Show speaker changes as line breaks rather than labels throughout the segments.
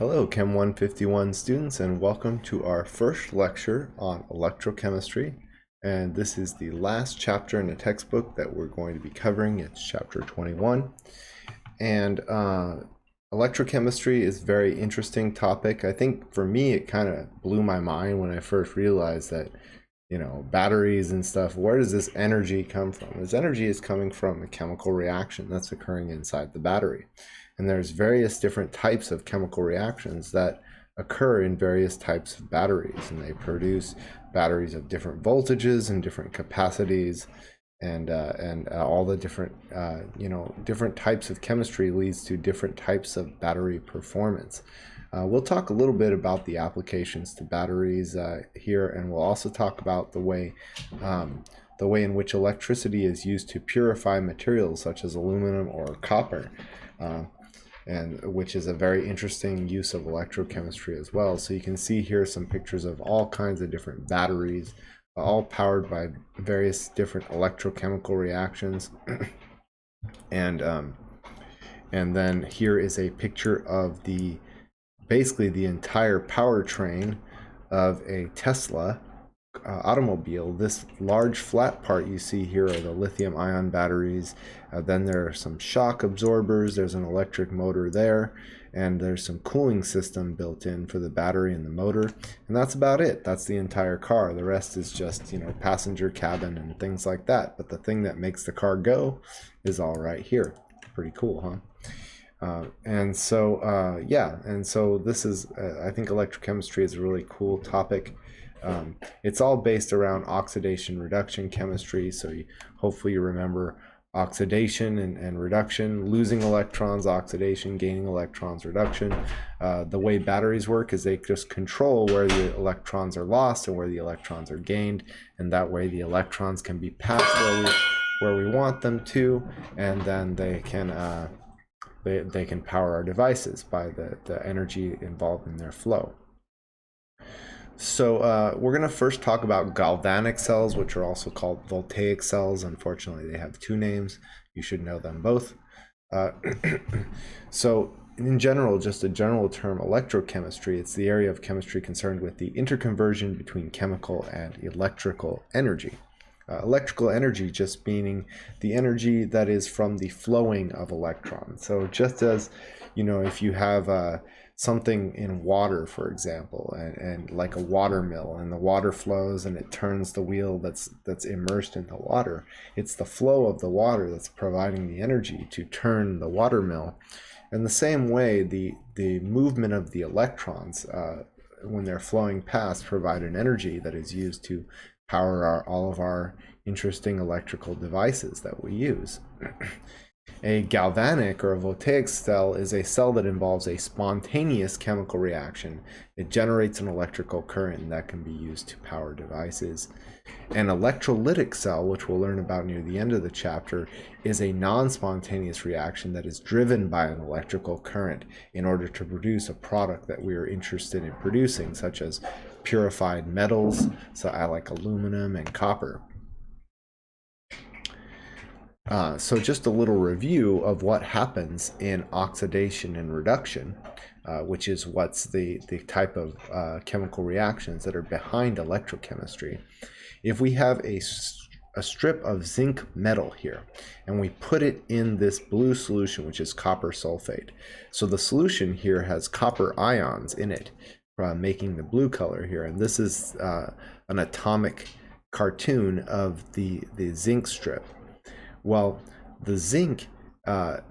Hello, Chem 151 students, and welcome to our first lecture on electrochemistry. And this is the last chapter in the textbook that we're going to be covering. It's chapter 21. And electrochemistry is a very interesting topic. I think for me, it kind of blew my mind when I first realized that, batteries and stuff, where does this energy come from? This energy is coming from a chemical reaction that's occurring inside the battery. And there's various different types of chemical reactions that occur in various types of batteries, and they produce batteries of different voltages and different capacities, and all the different different types of chemistry leads to different types of battery performance. We'll talk a little bit about the applications to batteries here, and we'll also talk about the way in which electricity is used to purify materials such as aluminum or copper. And which is a very interesting use of electrochemistry as well. So you can see here some pictures of all kinds of different batteries, all powered by various different electrochemical reactions. And then here is a picture of basically the entire powertrain of a Tesla automobile. This large flat part you see here are the lithium-ion batteries. Then there are some shock absorbers. There's an electric motor there, and there's some cooling system built in for the battery and the motor. And that's about it. That's the entire car. The rest is just, passenger cabin and things like that. But the thing that makes the car go is all right here. Pretty cool, huh? And so this is, I think electrochemistry is a really cool topic. It's all based around oxidation reduction chemistry, so hopefully you remember oxidation and reduction, losing electrons, oxidation, gaining electrons, reduction. The way batteries work is they just control where the electrons are lost and where the electrons are gained, and that way the electrons can be passed where we want them to, and then they can power our devices by the energy involved in their flow. So we're going to first talk about galvanic cells, which are also called voltaic cells. Unfortunately, they have two names. You should know them both. So in general, just a general term, electrochemistry, it's the area of chemistry concerned with the interconversion between chemical and electrical energy. Electrical energy just meaning the energy that is from the flowing of electrons. So just as, if you have something in water, for example, and like a water mill, and the water flows and it turns the wheel that's immersed in the water. It's the flow of the water that's providing the energy to turn the water mill. In the same way, the movement of the electrons when they're flowing past provide an energy that is used to power all of our interesting electrical devices that we use. A galvanic or a voltaic cell is a cell that involves a spontaneous chemical reaction. It generates an electrical current that can be used to power devices. An electrolytic cell, which we'll learn about near the end of the chapter, is a non-spontaneous reaction that is driven by an electrical current in order to produce a product that we are interested in producing, such as purified metals, so like aluminum and copper. So just a little review of what happens in oxidation and reduction, which is what's the type of chemical reactions that are behind electrochemistry. If we have a strip of zinc metal here, and we put it in this blue solution, which is copper sulfate. So the solution here has copper ions in it, making the blue color here. And this is an atomic cartoon of the zinc strip. Well, the zinc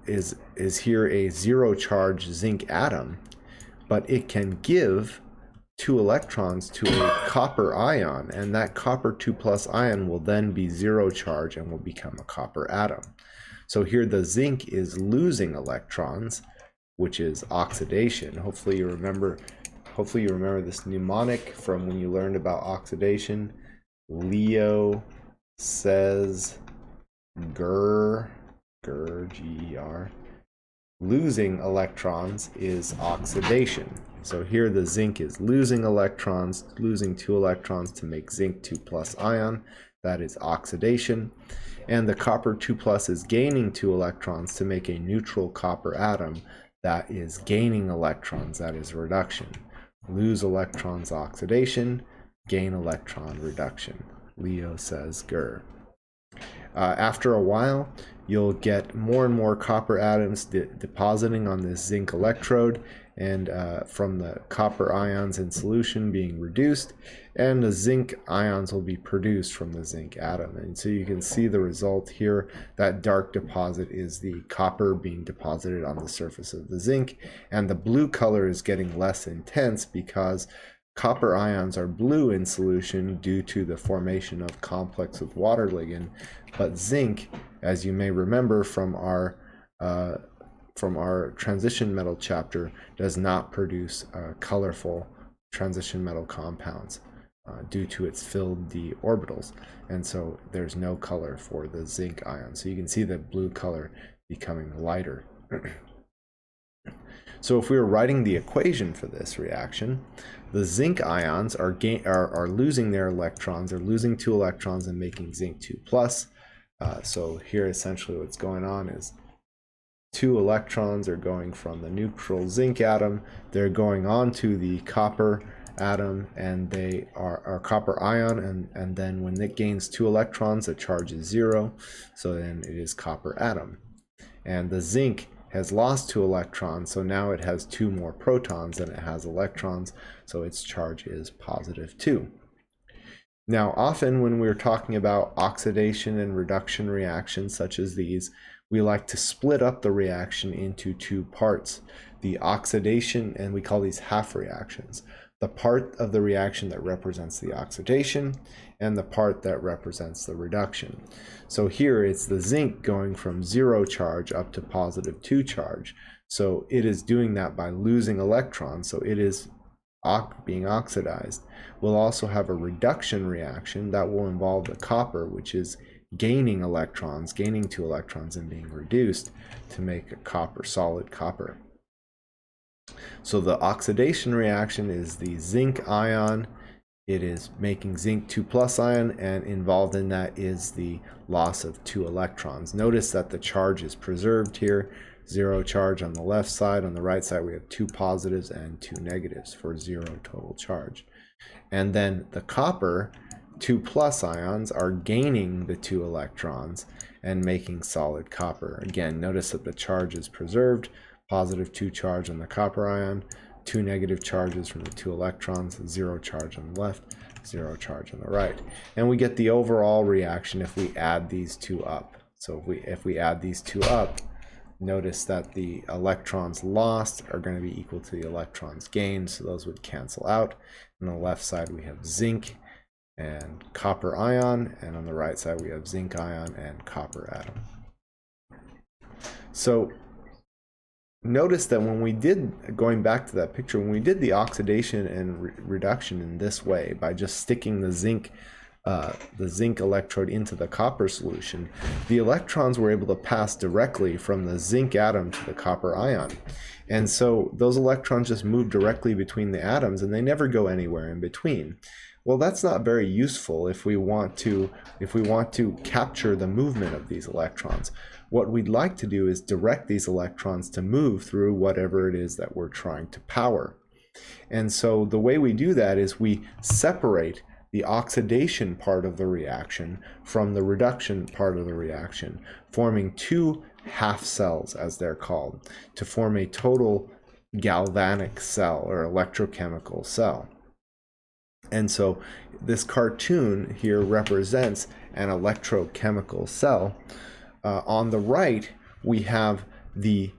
is here a zero charge zinc atom, but it can give 2 electrons to a copper ion, and that copper 2+ ion will then be zero charge and will become a copper atom. So here the zinc is losing electrons, which is oxidation. Hopefully you remember this mnemonic from when you learned about oxidation. Leo says G-E-R. Losing electrons is oxidation. So here the zinc is losing electrons, losing 2 electrons to make zinc 2+ ion. That is oxidation. And the copper 2+ is gaining 2 electrons to make a neutral copper atom. that is gaining electrons, that is reduction. Lose electrons, oxidation. Gain electron, reduction. Leo says grr. After a while, you'll get more and more copper atoms depositing on this zinc electrode, and from the copper ions in solution being reduced, and the zinc ions will be produced from the zinc atom. And so you can see the result here. That dark deposit is the copper being deposited on the surface of the zinc, and the blue color is getting less intense because copper ions are blue in solution due to the formation of complex with water ligand, but zinc, as you may remember from our transition metal chapter, does not produce colorful transition metal compounds due to its filled d orbitals, and so there's no color for the zinc ion. So you can see the blue color becoming lighter. So if we were writing the equation for this reaction, the zinc ions are losing their electrons. They're losing 2 electrons and making zinc 2 plus. So here essentially what's going on is 2 electrons are going from the neutral zinc atom. They're going on to the copper atom, and they are copper ion, and then when it gains 2 electrons, the charge is 0. So then it is copper atom. And the zinc has lost 2 electrons, so now it has 2 more protons than it has electrons, so its charge is positive 2. Now, often when we're talking about oxidation and reduction reactions such as these, we like to split up the reaction into 2 parts. The oxidation, and we call these half reactions. The part of the reaction that represents the oxidation and the part that represents the reduction. So here it's the zinc going from 0 charge up to positive 2 charge. So it is doing that by losing electrons, so it is being oxidized. We'll also have a reduction reaction that will involve the copper, which is gaining electrons, gaining 2 electrons and being reduced to make a copper, solid copper. So the oxidation reaction is the zinc ion. It is making zinc 2 plus ion, and involved in that is the loss of 2 electrons. Notice that the charge is preserved here. 0 charge on the left side. On the right side we have 2 positives and 2 negatives for 0 total charge. And then the copper 2 plus ions are gaining the 2 electrons and making solid copper. Again, notice that the charge is preserved. Positive 2 charge on the copper ion, 2 negative charges from the 2 electrons, 0 charge on the left, 0 charge on the right. And we get the overall reaction if we add these 2 up. So if we add these 2 up, notice that the electrons lost are going to be equal to the electrons gained, so those would cancel out. On the left side we have zinc and copper ion, and on the right side we have zinc ion and copper atom. So notice that when we did, going back to that picture, when we did the oxidation and reduction in this way, by just sticking the zinc electrode into the copper solution, the electrons were able to pass directly from the zinc atom to the copper ion. And so those electrons just move directly between the atoms, and they never go anywhere in between. Well, that's not very useful if we want to capture the movement of these electrons. What we'd like to do is direct these electrons to move through whatever it is that we're trying to power. And so the way we do that is we separate the oxidation part of the reaction from the reduction part of the reaction, forming 2 half cells, as they're called, to form a total galvanic cell or electrochemical cell. And so this cartoon here represents an electrochemical cell. On the right, we have the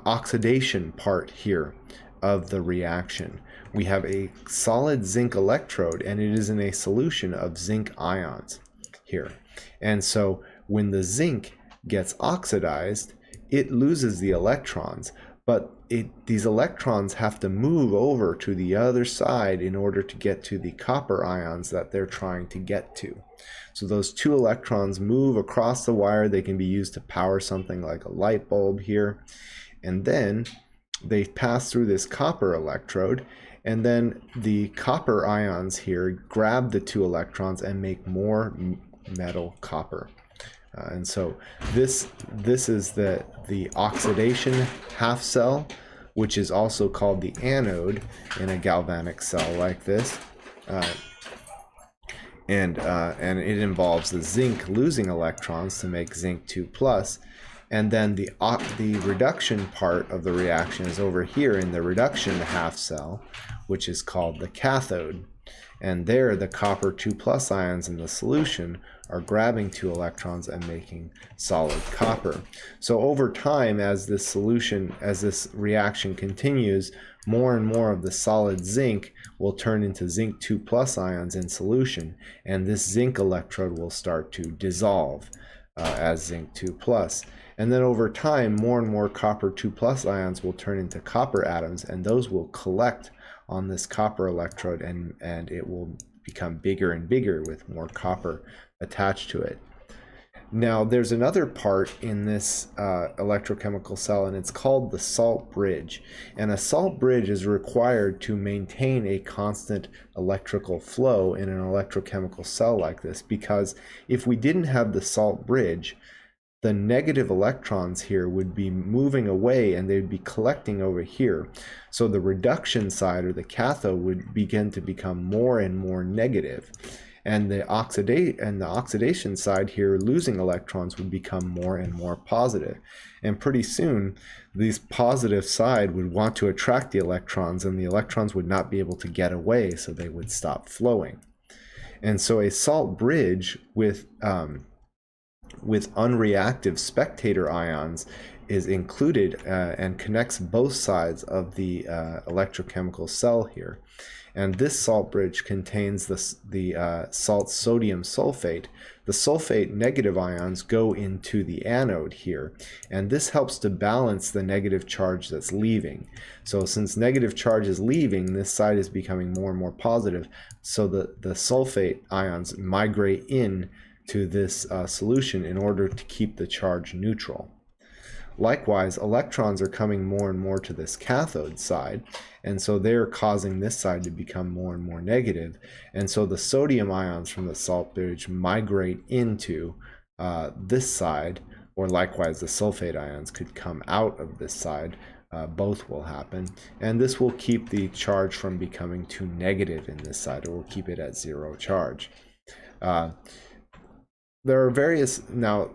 oxidation part here of the reaction. We have a solid zinc electrode, and it is in a solution of zinc ions here. And so when the zinc gets oxidized, it loses the electrons, but these electrons have to move over to the other side in order to get to the copper ions that they're trying to get to. So those 2 electrons move across the wire. They can be used to power something like a light bulb here. And then they pass through this copper electrode, and then the copper ions here grab the 2 electrons and make more metal copper. And so this is the oxidation half cell, which is also called the anode in a galvanic cell like this. And it involves the zinc losing electrons to make zinc 2+. And then the reduction part of the reaction is over here in the reduction half cell, which is called the cathode. And there, the copper 2+ ions in the solution are grabbing 2 electrons and making solid copper. So over time, as this reaction continues, more and more of the solid zinc will turn into zinc 2+ ions in solution, and this zinc electrode will start to dissolve as zinc 2+. And then over time, more and more copper 2+ ions will turn into copper atoms, and those will collect on this copper electrode, and it will become bigger and bigger with more copper attached to it. Now, there's another part in this electrochemical cell, and it's called the salt bridge. And a salt bridge is required to maintain a constant electrical flow in an electrochemical cell like this, because if we didn't have the salt bridge, the negative electrons here would be moving away and they'd be collecting over here. So the reduction side, or the cathode, would begin to become more and more negative. And the oxidation side here, losing electrons, would become more and more positive. And pretty soon, this positive side would want to attract the electrons, and the electrons would not be able to get away, so they would stop flowing. And so a salt bridge with unreactive spectator ions is included and connects both sides of the electrochemical cell here. And this salt bridge contains the salt sodium sulfate. The sulfate negative ions go into the anode here, and this helps to balance the negative charge that's leaving. So since negative charge is leaving, this side is becoming more and more positive, so the sulfate ions migrate in to this solution in order to keep the charge neutral. Likewise, electrons are coming more and more to this cathode side, and so they're causing this side to become more and more negative. And so the sodium ions from the salt bridge migrate into this side, or likewise the sulfate ions could come out of this side. Both will happen, and this will keep the charge from becoming too negative in this side, or will keep it at 0 charge. There are various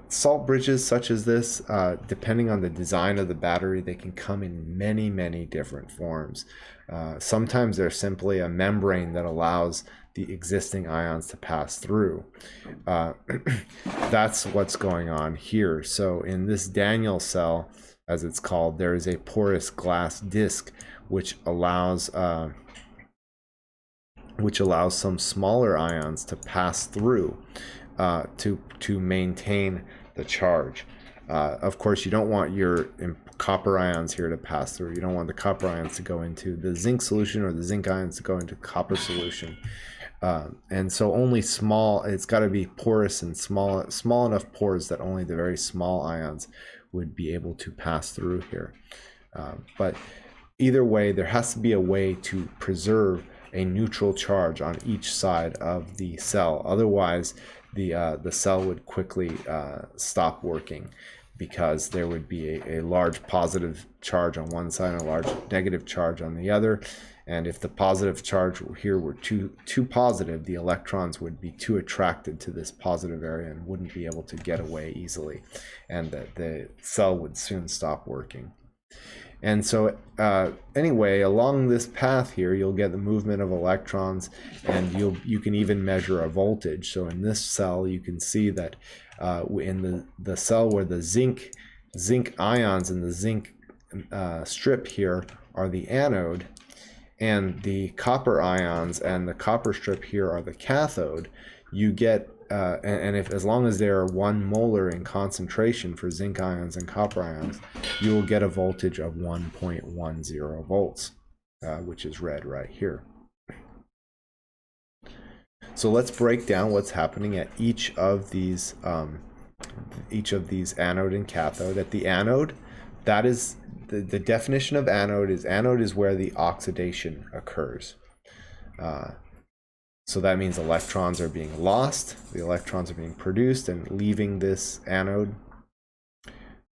salt bridges such as this, depending on the design of the battery, they can come in many, many different forms. Sometimes they're simply a membrane that allows the existing ions to pass through. That's what's going on here. So in this Daniel cell, as it's called, there is a porous glass disc which allows some smaller ions to pass through. To maintain the charge. Of course, you don't want your copper ions here to pass through. You don't want the copper ions to go into the zinc solution, or the zinc ions to go into copper solution. And so only it's got to be porous and small enough pores that only the very small ions would be able to pass through here. But either way, there has to be a way to preserve a neutral charge on each side of the cell. Otherwise, the cell would quickly stop working, because there would be a large positive charge on one side and a large negative charge on the other. And if the positive charge here were too positive, the electrons would be too attracted to this positive area and wouldn't be able to get away easily, and the cell would soon stop working. And so anyway, along this path here, you'll get the movement of electrons, and you can even measure a voltage. So in this cell, you can see that in the cell where the zinc ions and the zinc strip here are the anode, and the copper ions and the copper strip here are the cathode, you get as long as they are 1 molar in concentration for zinc ions and copper ions, you will get a voltage of 1.10 volts, which is red right here. So let's break down what's happening at each of these anode and cathode. At the anode, that is the definition of anode is where the oxidation occurs. So that means electrons are being lost, the electrons are being produced and leaving this anode.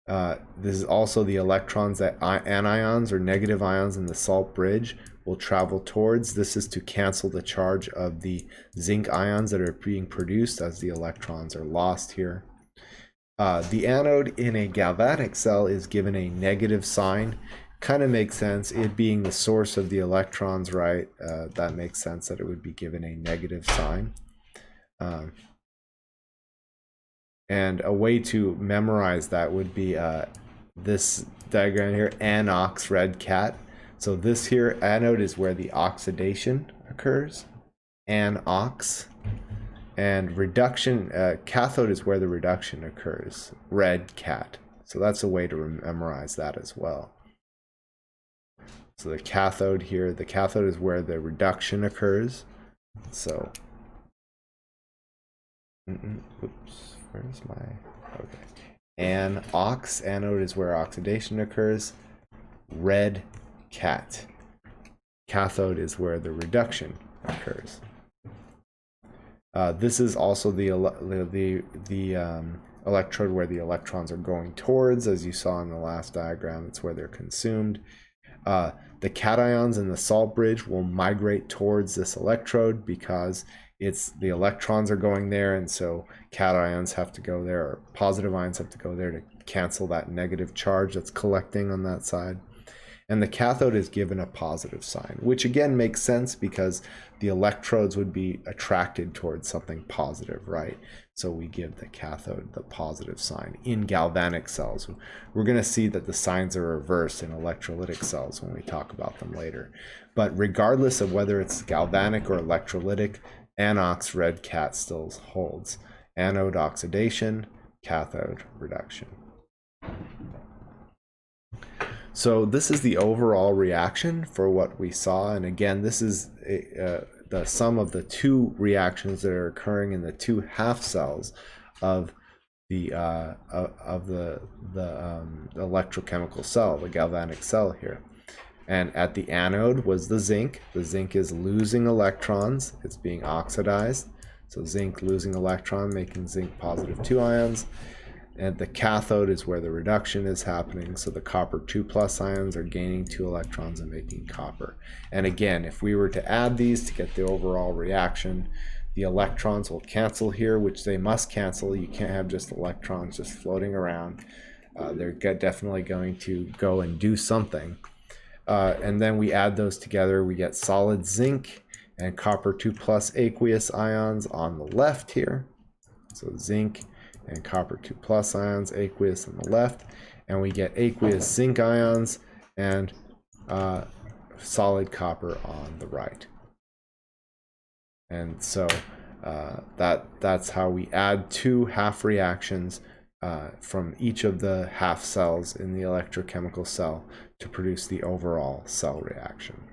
This is also the electrons that anions or negative ions in the salt bridge will travel towards. This is to cancel the charge of the zinc ions that are being produced as the electrons are lost here. The anode in a galvanic cell is given a negative sign. Kind of makes sense, it being the source of the electrons, right? That makes sense that it would be given a negative sign. And a way to memorize that would be this diagram here, anox red cat. So this here, anode is where the oxidation occurs, anox. And reduction, cathode is where the reduction occurs, red cat. So that's a way to memorize that as well. So the cathode here, the cathode is where the reduction occurs. So, oops, where's my, okay. Anox, anode is where oxidation occurs. Red cat. Cathode is where the reduction occurs. This is also the electrode where the electrons are going towards, as you saw in the last diagram. It's where they're consumed. The cations in the salt bridge will migrate towards this electrode because the electrons are going there, and so cations have to go there, or positive ions have to go there to cancel that negative charge that's collecting on that side. And the cathode is given a positive sign, which again makes sense because the electrodes would be attracted towards something positive, right? So we give the cathode the positive sign. In galvanic cells, we're going to see that the signs are reversed in electrolytic cells when we talk about them later. But regardless of whether it's galvanic or electrolytic, anox red cat still holds. Anode oxidation, cathode reduction. So this is the overall reaction for what we saw, and again, this is the sum of the two reactions that are occurring in the two half cells of the electrochemical cell, the galvanic cell here. And at the anode was the zinc. The zinc is losing electrons; it's being oxidized. So zinc losing electron, making zinc positive 2 ions. And the cathode is where the reduction is happening, so the copper 2+ ions are gaining 2 electrons and making copper. And again, if we were to add these to get the overall reaction, the electrons will cancel here, which they must cancel. You can't have just electrons just floating around. They're definitely going to go and do something. And then we add those together, we get solid zinc and copper 2+ aqueous ions on the left here. So zinc and copper 2+ ions, aqueous on the left, and we get aqueous zinc ions and solid copper on the right. And so that's how we add 2 half reactions from each of the half cells in the electrochemical cell to produce the overall cell reaction.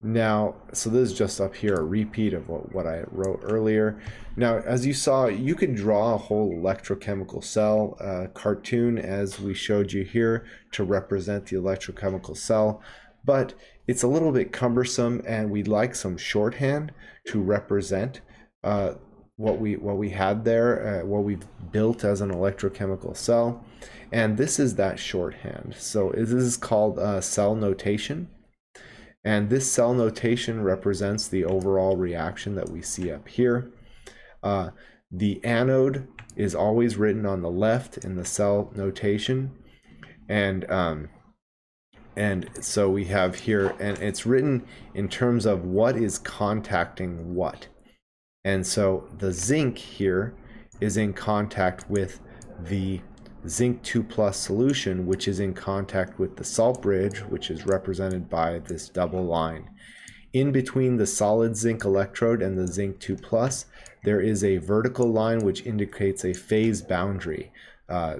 Now, so this is just up here a repeat of what I wrote earlier. Now, as you saw, you could draw a whole electrochemical cell cartoon as we showed you here to represent the electrochemical cell, but it's a little bit cumbersome, and we'd like some shorthand to represent what we had there, what we've built as an electrochemical cell, and this is that shorthand. So this is called cell notation. And this cell notation represents the overall reaction that we see up here. The anode is always written on the left in the cell notation. And so we have here, and it's written in terms of what is contacting what. And so the zinc here is in contact with the zinc 2+ solution, which is in contact with the salt bridge, which is represented by this double line. In between the solid zinc electrode and the zinc 2+, there is a vertical line which indicates a phase boundary,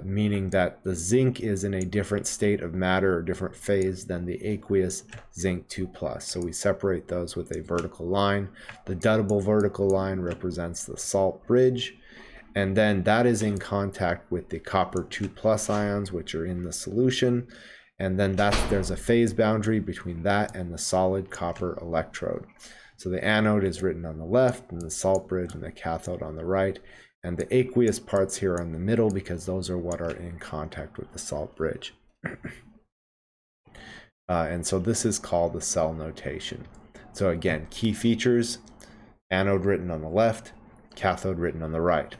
meaning that the zinc is in a different state of matter or different phase than the aqueous zinc 2+. So we separate those with a vertical line. The double vertical line represents the salt bridge, and then that is in contact with the copper 2+ ions, which are in the solution, And then there's a phase boundary between that and the solid copper electrode. So the anode is written on the left, and the salt bridge and the cathode on the right, and the aqueous parts here are in the middle because those are what are in contact with the salt bridge. And so this is called the cell notation. So again, key features: anode written on the left, cathode written on the right.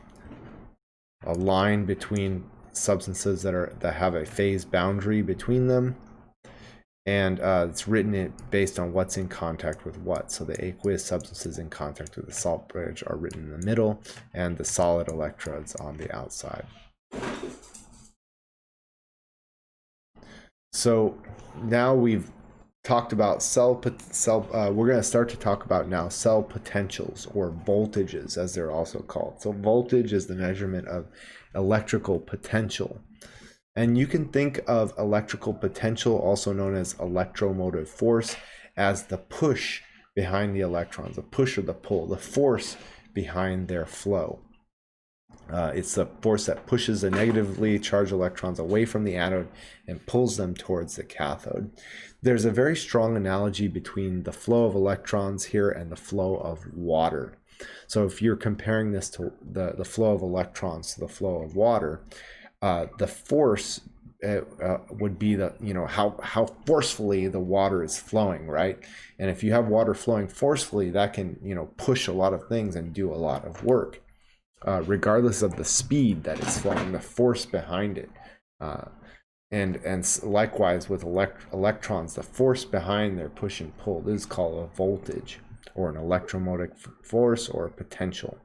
A line between substances that have a phase boundary between them, and it's written based on what's in contact with what. So the aqueous substances in contact with the salt bridge are written in the middle, and the solid electrodes on the outside. So now we've talked about we're going to start to talk about now cell potentials, or voltages as they're also called. So voltage is the measurement of electrical potential. And you can think of electrical potential, also known as electromotive force, as the push behind the electrons, the push or the pull, the force behind their flow. It's the force that pushes the negatively charged electrons away from the anode and pulls them towards the cathode. There's a very strong analogy between the flow of electrons here and the flow of water. So if you're comparing this to the flow of electrons to the flow of water, the force would be how forcefully the water is flowing, right? And if you have water flowing forcefully, that can push a lot of things and do a lot of work. Regardless of the speed that it's flowing, the force behind it. And likewise with electrons, the force behind their push and pull, this is called a voltage, or an electromotive force, or a potential.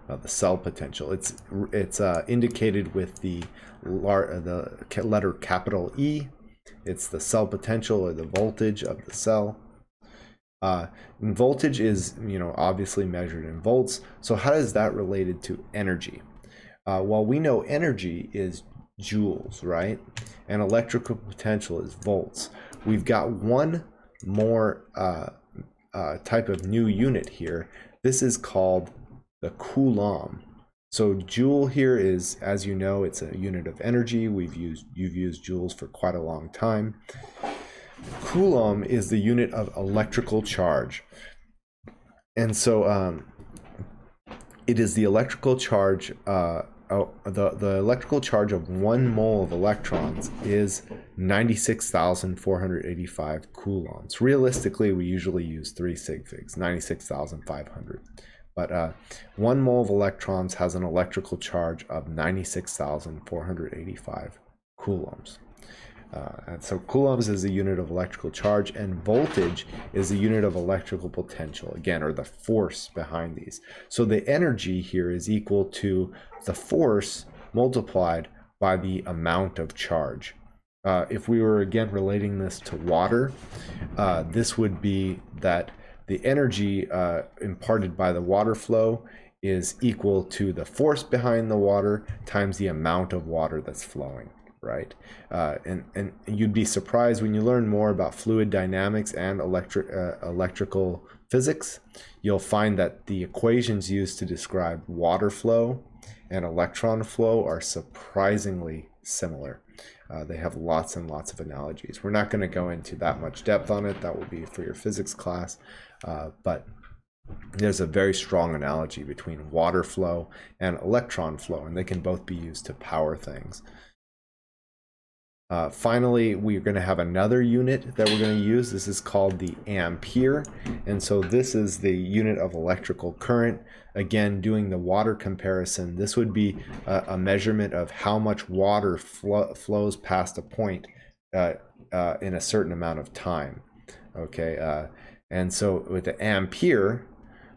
The cell potential. It's indicated with the letter capital E. It's the cell potential, or the voltage of the cell. And voltage is, obviously measured in volts. So how is that related to energy? Well, we know energy is joules, right? And electrical potential is volts. We've got one more type of new unit here. This is called the coulomb. So joule here is, as you know, it's a unit of energy. You've used joules for quite a long time. Coulomb is the unit of electrical charge. And so it is the electrical charge, the electrical charge of 1 mole of electrons is 96,485 coulombs. Realistically, we usually use 3 sig figs, 96,500. But 1 mole of electrons has an electrical charge of 96,485 coulombs. And so coulombs is a unit of electrical charge, and voltage is a unit of electrical potential, again, or the force behind these. So the energy here is equal to the force multiplied by the amount of charge. If we were again relating this to water, this would be that the energy imparted by the water flow is equal to the force behind the water times the amount of water that's flowing. Right, and you'd be surprised when you learn more about fluid dynamics and electrical physics. You'll find that the equations used to describe water flow and electron flow are surprisingly similar. They have lots and lots of analogies. We're not going to go into that much depth on it. That will be for your physics class, but there's a very strong analogy between water flow and electron flow, and they can both be used to power things. Finally, we're going to have another unit that we're going to use. This is called the ampere. And so this is the unit of electrical current. Again, doing the water comparison, this would be a measurement of how much water flows past a point in a certain amount of time. Okay, and so with the ampere,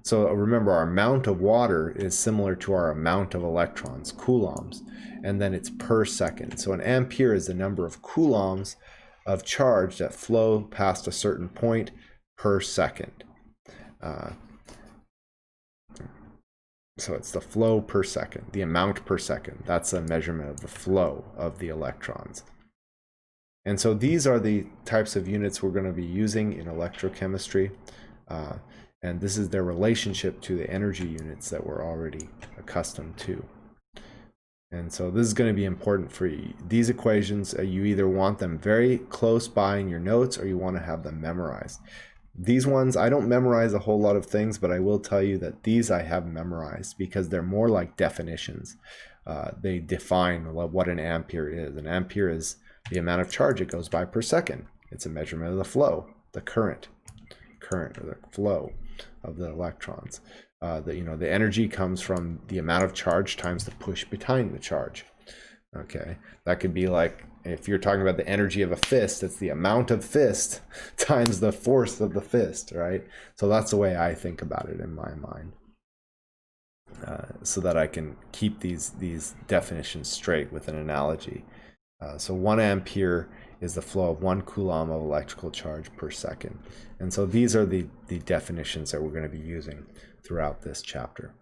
so remember our amount of water is similar to our amount of electrons, coulombs, and then it's per second. So an ampere is the number of coulombs of charge that flow past a certain point per second. So it's the flow per second, the amount per second. That's a measurement of the flow of the electrons. And so these are the types of units we're going to be using in electrochemistry. And this is their relationship to the energy units that we're already accustomed to. And so this is going to be important for you. These equations, you either want them very close by in your notes or you want to have them memorized. These ones, I don't memorize a whole lot of things, but I will tell you that these I have memorized because they're more like definitions. They define what an ampere is. An ampere is the amount of charge it goes by per second. It's a measurement of the flow, the current or the flow of the electrons. The energy comes from the amount of charge times the push behind the charge. Okay, that could be like, if you're talking about the energy of a fist, it's the amount of fist times the force of the fist, right? So that's the way I think about it in my mind, so that I can keep these definitions straight with an analogy. So 1 ampere is the flow of 1 coulomb of electrical charge per second. And so these are the definitions that we're going to be using throughout this chapter.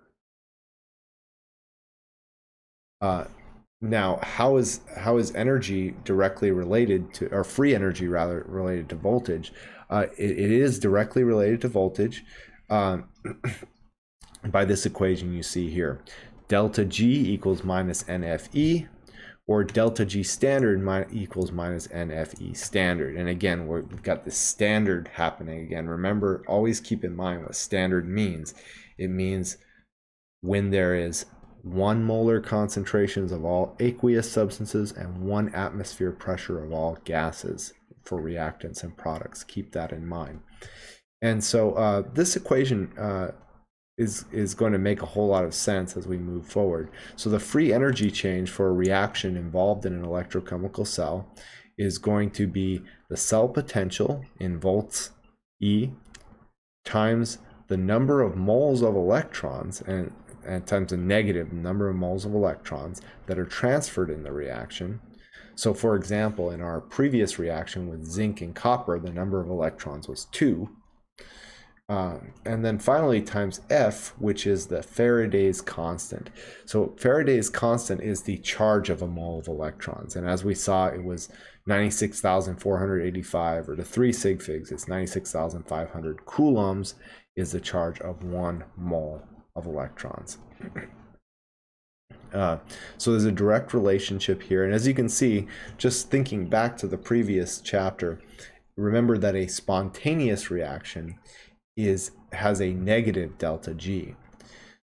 Now, how is energy directly related to, or free energy rather, related to voltage? It is directly related to voltage by this equation you see here. Delta G equals minus NFE, or delta G standard equals minus NFE standard. And again, we've got this standard happening again. Remember, always keep in mind what standard means. It means when there is 1 molar concentrations of all aqueous substances and 1 atmosphere pressure of all gases for reactants and products. Keep that in mind. And so this equation is going to make a whole lot of sense as we move forward. So the free energy change for a reaction involved in an electrochemical cell is going to be the cell potential in volts E times the number of moles of electrons and times the negative number of moles of electrons that are transferred in the reaction. So for example, in our previous reaction with zinc and copper, the number of electrons was 2. And then finally times F, which is the Faraday's constant. So Faraday's constant is the charge of a mole of electrons. And as we saw, it was 96,485, or the 3 sig figs, it's 96,500 coulombs is the charge of 1 mole of electrons. So there's a direct relationship here. And as you can see, just thinking back to the previous chapter, remember that a spontaneous reaction has a negative delta G.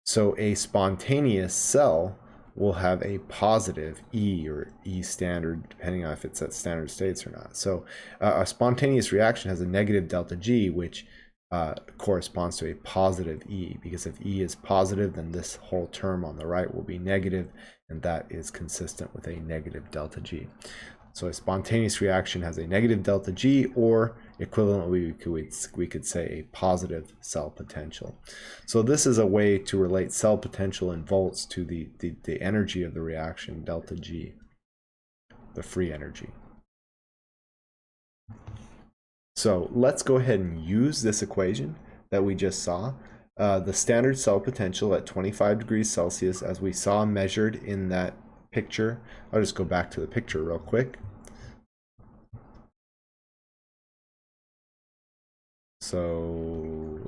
So a spontaneous cell will have a positive E or E standard, depending on if it's at standard states or not. So a spontaneous reaction has a negative delta G, which corresponds to a positive E, because if E is positive, then this whole term on the right will be negative, and that is consistent with a negative delta G. So a spontaneous reaction has a negative delta G, or equivalently we could say a positive cell potential. So this is a way to relate cell potential in volts to the energy of the reaction, delta G, the free energy. So let's go ahead and use this equation that we just saw. The standard cell potential at 25 degrees Celsius, as we saw measured in that picture. I'll just go back to the picture real quick. So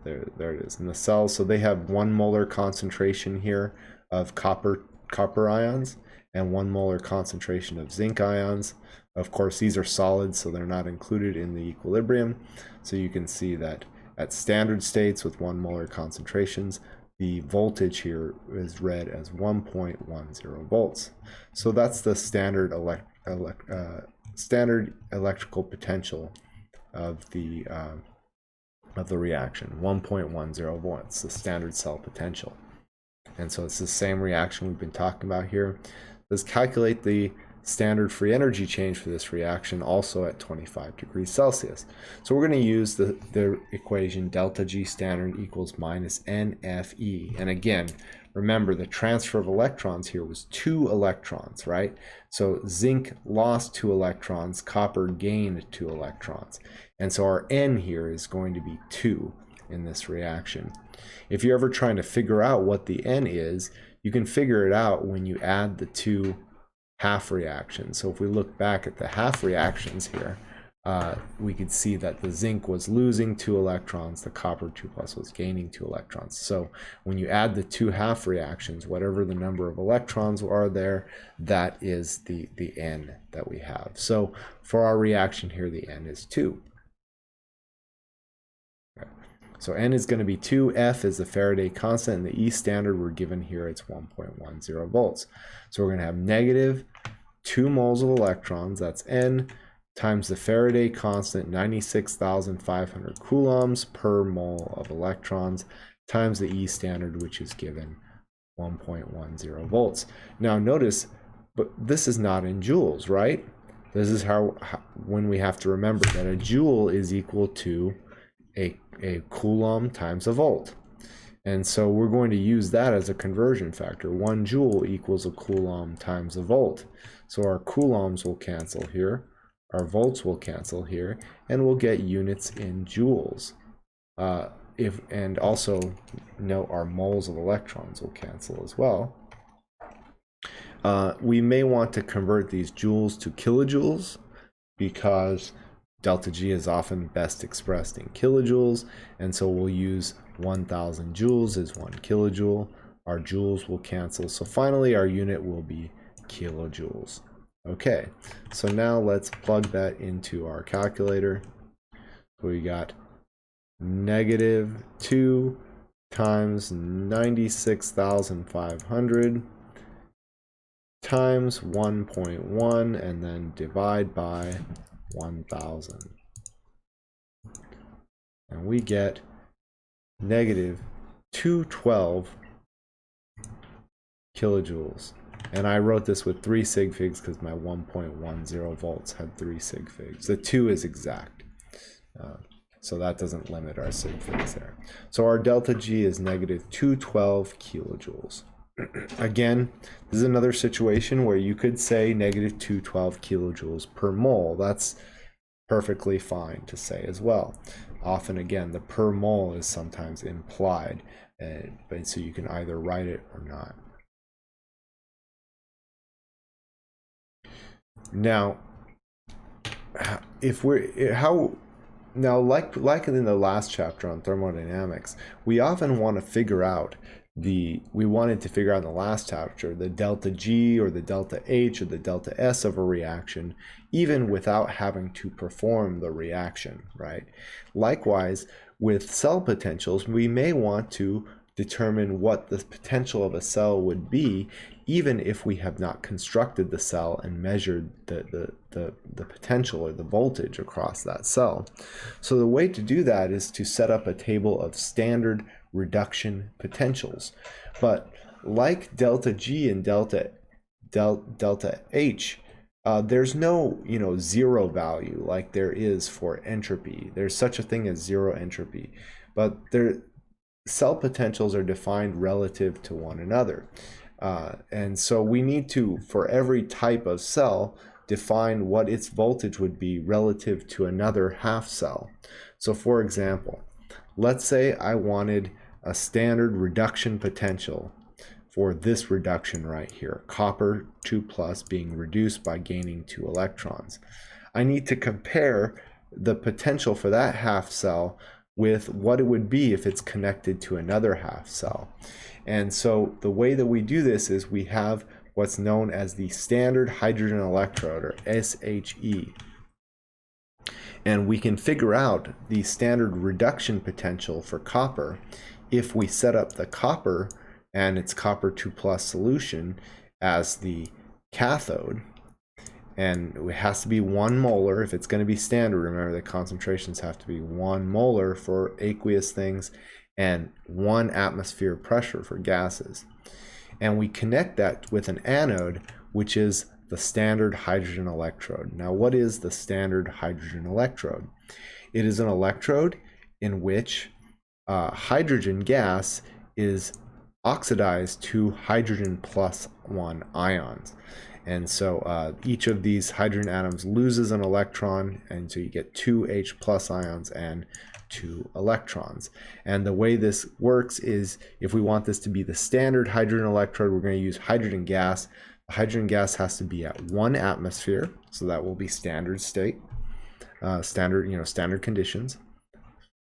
there it is in the cells. So they have 1 molar concentration here of copper ions and 1 molar concentration of zinc ions. Of course, these are solids, so they're not included in the equilibrium. So you can see that at standard states with 1 molar concentrations, the voltage here is read as 1.10 volts. So that's the standard electrical potential of the reaction, 1.10 volts, the standard cell potential. And so it's the same reaction we've been talking about here. Let's calculate the standard free energy change for this reaction also at 25 degrees Celsius. So we're going to use the equation delta G standard equals minus NFE. And again, remember the transfer of electrons here was 2 electrons, right? So zinc lost 2 electrons, copper gained 2 electrons. And so our N here is going to be 2 in this reaction. If you're ever trying to figure out what the N is, you can figure it out when you add the 2 half reactions. So if we look back at the half reactions here, we could see that the zinc was losing 2 electrons, the copper 2+ was gaining 2 electrons. So when you add the two half reactions, whatever the number of electrons are there, that is the N that we have. So for our reaction here, the N is 2. Okay. So N is going to be 2, F is the Faraday constant, and the E standard we're given here, it's 1.10 volts. So we're going to have negative 2 moles of electrons, that's N, times the Faraday constant, 96,500 coulombs per mole of electrons, times the E standard, which is given 1.10 volts. Now notice, but this is not in joules, right? This is how when we have to remember that a joule is equal to a coulomb times a volt. And so we're going to use that as a conversion factor. 1 joule equals a coulomb times a volt. So our coulombs will cancel here. Our volts will cancel here, and we'll get units in joules. And also note our moles of electrons will cancel as well. We may want to convert these joules to kilojoules because delta G is often best expressed in kilojoules, and so we'll use 1,000 joules is 1 kilojoule. Our joules will cancel, so finally our unit will be kilojoules. Okay, so now let's plug that into our calculator. So we got negative 2 times 96,500 times 1.1 and then divide by 1,000. And we get negative 212 kilojoules. And I wrote this with 3 sig figs because my 1.10 volts had 3 sig figs. The 2 is exact. So that doesn't limit our sig figs there. So our delta G is negative 212 kilojoules. Again, this is another situation where you could say negative 212 kilojoules per mole. That's perfectly fine to say as well. Often, again, the per mole is sometimes implied, but so you can either write it or not. Now, like in the last chapter on thermodynamics, we often want to figure out we wanted to figure out in the last chapter the delta G or the delta H or the delta S of a reaction, even without having to perform the reaction, right? Likewise, with cell potentials, we may want to determine what the potential of a cell would be, even if we have not constructed the cell and measured the potential or the voltage across that cell. So the way to do that is to set up a table of standard reduction potentials. But like delta G and delta H, there's no zero value like there is for entropy. There's such a thing as zero entropy, but cell potentials are defined relative to one another. And so we need to, for every type of cell, define what its voltage would be relative to another half cell. So for example, let's say I wanted a standard reduction potential for this reduction right here, copper 2+ being reduced by gaining 2 electrons. I need to compare the potential for that half cell with what it would be if it's connected to another half cell. And so the way that we do this is we have what's known as the standard hydrogen electrode, or SHE. And we can figure out the standard reduction potential for copper if we set up the copper and its copper 2+ solution as the cathode. And it has to be 1 molar if it's going to be standard. Remember, the concentrations have to be 1 molar for aqueous things and 1 atmosphere pressure for gases. And we connect that with an anode, which is the standard hydrogen electrode. Now, what is the standard hydrogen electrode? It is an electrode in which hydrogen gas is oxidized to hydrogen +1 ions. And so each of these hydrogen atoms loses an electron, and so you get 2 H+ ions and 2 electrons. And the way this works is, if we want this to be the standard hydrogen electrode, we're going to use hydrogen gas. The hydrogen gas has to be at 1 atmosphere, so that will be standard state. standard conditions.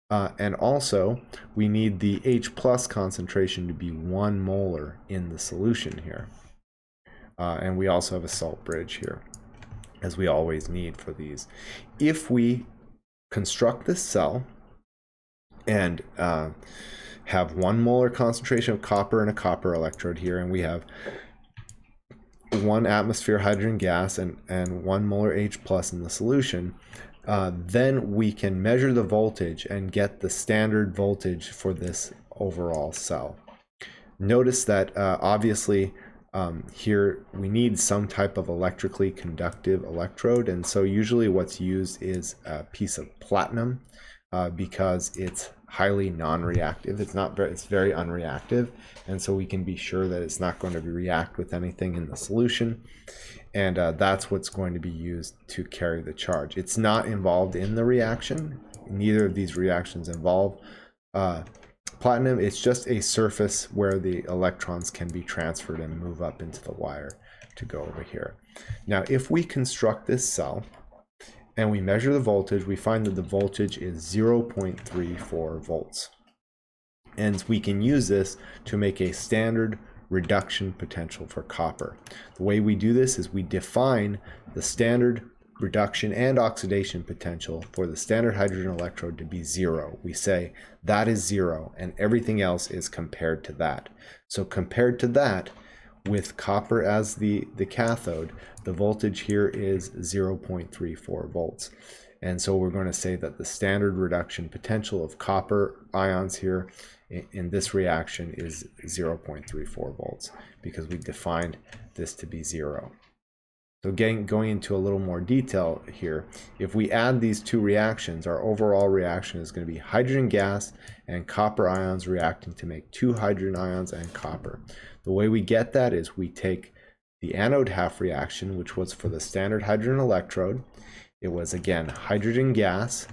And also, we need the H plus concentration to be 1 molar in the solution here. And we also have a salt bridge here, as we always need for these. If we construct this cell and have 1 molar concentration of copper in a copper electrode here, and we have 1 atmosphere hydrogen gas and 1 molar H plus in the solution, then we can measure the voltage and get the standard voltage for this overall cell. Notice that obviously here we need some type of electrically conductive electrode, and so usually what's used is a piece of platinum because it's highly non-reactive. It's very unreactive, and so we can be sure that it's not going to react with anything in the solution, and that's what's going to be used to carry the charge. It's not involved in the reaction. Neither of these reactions involve platinum. It's just a surface where the electrons can be transferred and move up into the wire to go over here. Now, if we construct this cell and we measure the voltage, we find that the voltage is 0.34 volts. And we can use this to make a standard reduction potential for copper. The way we do this is we define the standard reduction and oxidation potential for the standard hydrogen electrode to be 0. We say that is 0 and everything else is compared to that. So compared to that, with copper as the cathode, the voltage here is 0.34 volts. And so we're going to say that the standard reduction potential of copper ions here in this reaction is 0.34 volts because we defined this to be 0. So going into a little more detail here, if we add these two reactions, our overall reaction is going to be hydrogen gas and copper ions reacting to make 2 hydrogen ions and copper. The way we get that is we take the anode half reaction, which was for the standard hydrogen electrode. It was, again, hydrogen gas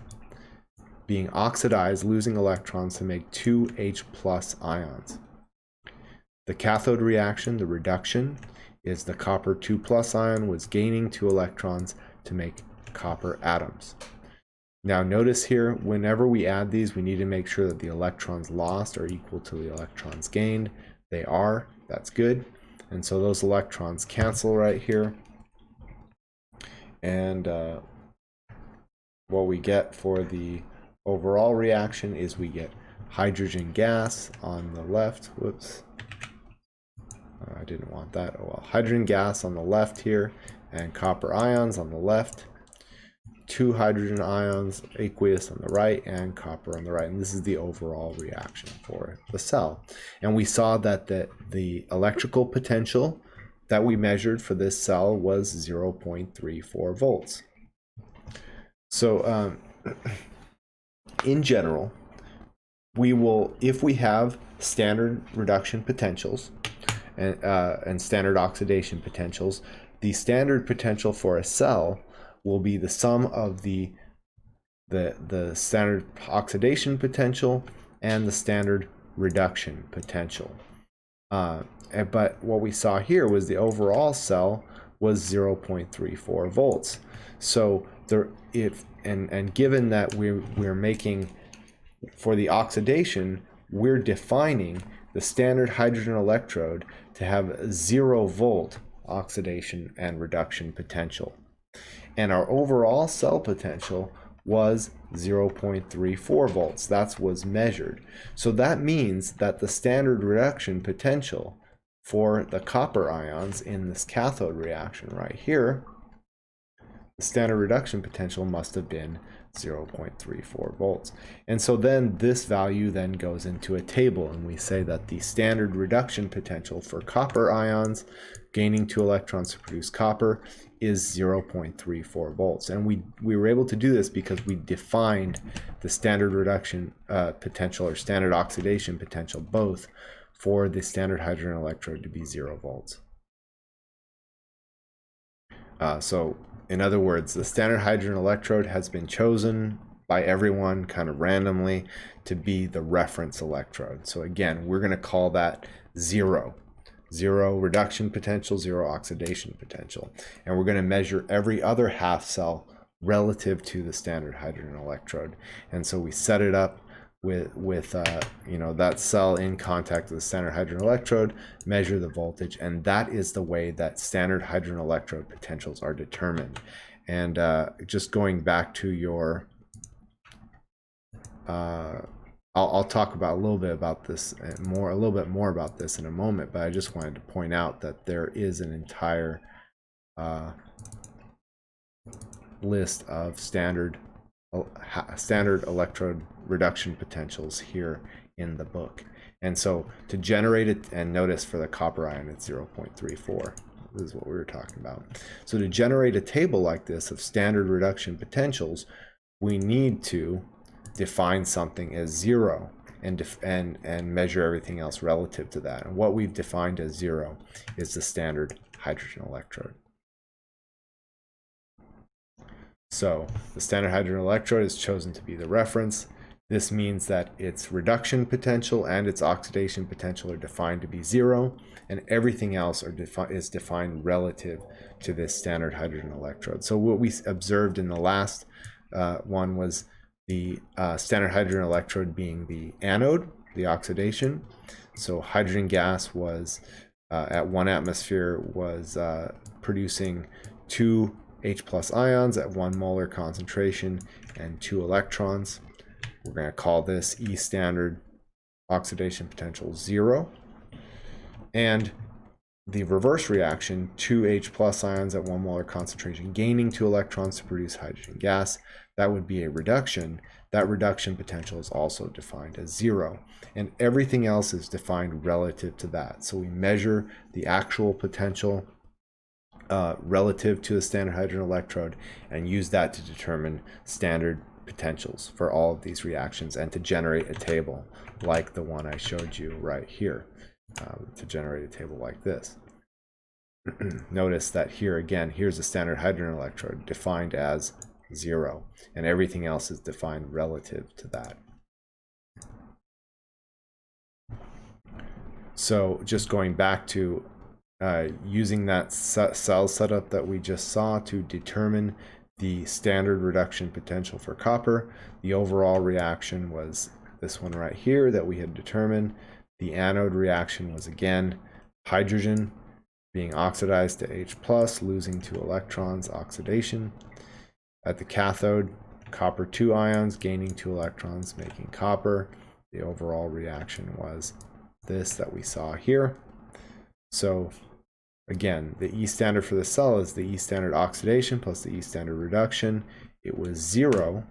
being oxidized, losing electrons to make 2 H plus ions. The cathode reaction, the reduction, is the copper 2 plus ion was gaining 2 electrons to make copper atoms. Now notice here, whenever we add these, we need to make sure that the electrons lost are equal to the electrons gained. They are, that's good. And so those electrons cancel right here. And what we get for the overall reaction is we get hydrogen gas on the left. Whoops. I didn't want that. Oh well. Hydrogen gas on the left here and copper ions on the left. 2 hydrogen ions, aqueous on the right and copper on the right. And this is the overall reaction for the cell. And we saw that the electrical potential that we measured for this cell was 0.34 volts. So in general, we will, if we have standard reduction potentials and standard oxidation potentials, the standard potential for a cell will be the sum of the standard oxidation potential and the standard reduction potential. But what we saw here was the overall cell was 0.34 volts. So given that we're making for the oxidation, we're defining the standard hydrogen electrode to have 0 volt oxidation and reduction potential. And our overall cell potential was 0.34 volts. That was measured. So that means that the standard reduction potential for the copper ions in this cathode reaction right here, the standard reduction potential must have been 0.34 volts. And so then this value then goes into a table, and we say that the standard reduction potential for copper ions gaining 2 electrons to produce copper is 0.34 volts. And we were able to do this because we defined the standard reduction potential or standard oxidation potential both for the standard hydrogen electrode to be 0 volts. So in other words, the standard hydrogen electrode has been chosen by everyone kind of randomly to be the reference electrode. So again, we're going to call that 0. 0 reduction potential, 0 oxidation potential. And we're going to measure every other half cell relative to the standard hydrogen electrode. And so we set it up with you know, that cell in contact with the standard hydrogen electrode, measure the voltage, and that is the way that standard hydrogen electrode potentials are determined. And just going back to your I'll talk about a little bit about this and a little bit more about this in a moment, but I just wanted to point out that there is an entire list of standard electrode reduction potentials here in the book. And so to generate it, and notice for the copper ion it's 0.34. This is what we were talking about. So to generate a table like this of standard reduction potentials, we need to define something as 0 and measure everything else relative to that. And what we've defined as 0 is the standard hydrogen electrode. So the standard hydrogen electrode is chosen to be the reference. This means that its reduction potential and its oxidation potential are defined to be 0, and everything else is defined relative to this standard hydrogen electrode. So what we observed in the last one was the standard hydrogen electrode being the anode, the oxidation. So hydrogen gas was at 1 atmosphere was producing 2 H+ ions at 1 molar concentration and 2 electrons. We're going to call this E standard oxidation potential 0. And the reverse reaction, 2 H+ ions at 1 molar concentration gaining 2 electrons to produce hydrogen gas, that would be a reduction. That reduction potential is also defined as 0. And everything else is defined relative to that. So we measure the actual potential relative to the standard hydrogen electrode and use that to determine standard potentials for all of these reactions and to generate a table like the one I showed you right here, to generate a table like this. Notice that here again, here's a standard hydrogen electrode defined as 0, and everything else is defined relative to that. So just going back to using that cell setup that we just saw to determine the standard reduction potential for copper, the overall reaction was this one right here that we had determined. The anode reaction was again hydrogen being oxidized to H+, losing 2 electrons, oxidation. At the cathode, copper 2 ions gaining 2 electrons, making copper. The overall reaction was this that we saw here. So again, the E standard for the cell is the E standard oxidation plus the E standard reduction. It was 0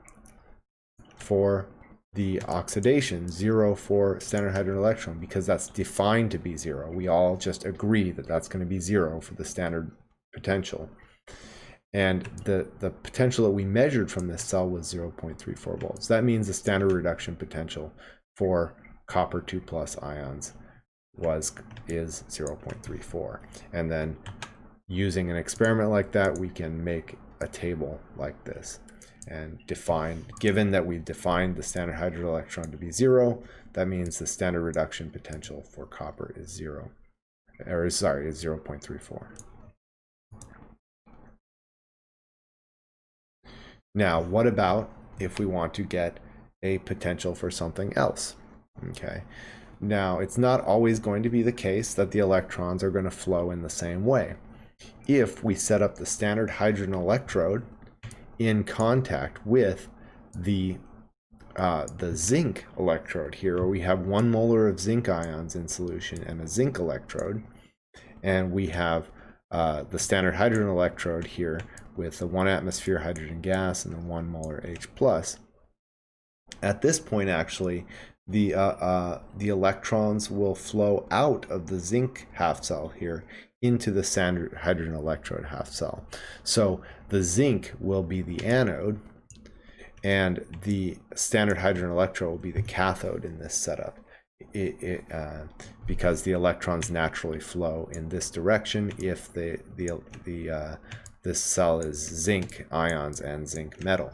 for the oxidation, 0 for standard hydrogen electron, because that's defined to be 0. We all just agree that that's going to be 0 for the standard potential. And the potential that we measured from this cell was 0.34 volts. That means the standard reduction potential for copper 2+ ions is 0.34. And then using an experiment like that, we can make a table like this and define, given that we've defined the standard hydrogen electron to be 0, that means the standard reduction potential for copper is 0.34. Now, what about if we want to get a potential for something else? Okay. Now, it's not always going to be the case that the electrons are going to flow in the same way. If we set up the standard hydrogen electrode in contact with the zinc electrode here, where we have 1 molar of zinc ions in solution and a zinc electrode, and we have the standard hydrogen electrode here with the 1 atmosphere hydrogen gas and the 1 molar H+. At this point, actually, the electrons will flow out of the zinc half cell here into the standard hydrogen electrode half cell. So the zinc will be the anode, and the standard hydrogen electrode will be the cathode in this setup. Because the electrons naturally flow in this direction if this cell is zinc ions and zinc metal.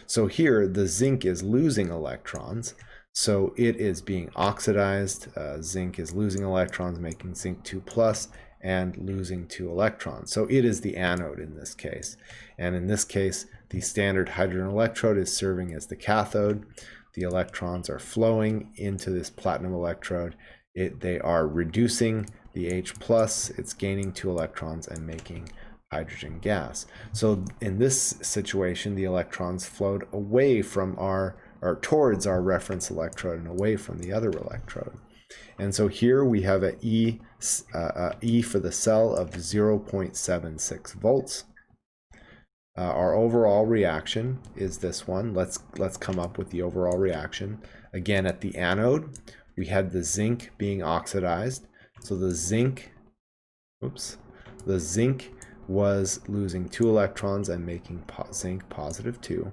So here the zinc is losing electrons, so it is being oxidized. Zinc is losing electrons, making zinc 2+, and losing 2 electrons. So it is the anode in this case. And in this case, the standard hydrogen electrode is serving as the cathode. The electrons are flowing into this platinum electrode. They are reducing the H+, it's gaining 2 electrons and making hydrogen gas. So in this situation, the electrons flowed away from or towards our reference electrode and away from the other electrode. And so here we have an E for the cell of 0.76 volts. Our overall reaction is this one. Let's come up with the overall reaction. Again, at the anode, we had the zinc being oxidized. So the zinc was losing 2 electrons and making zinc +2.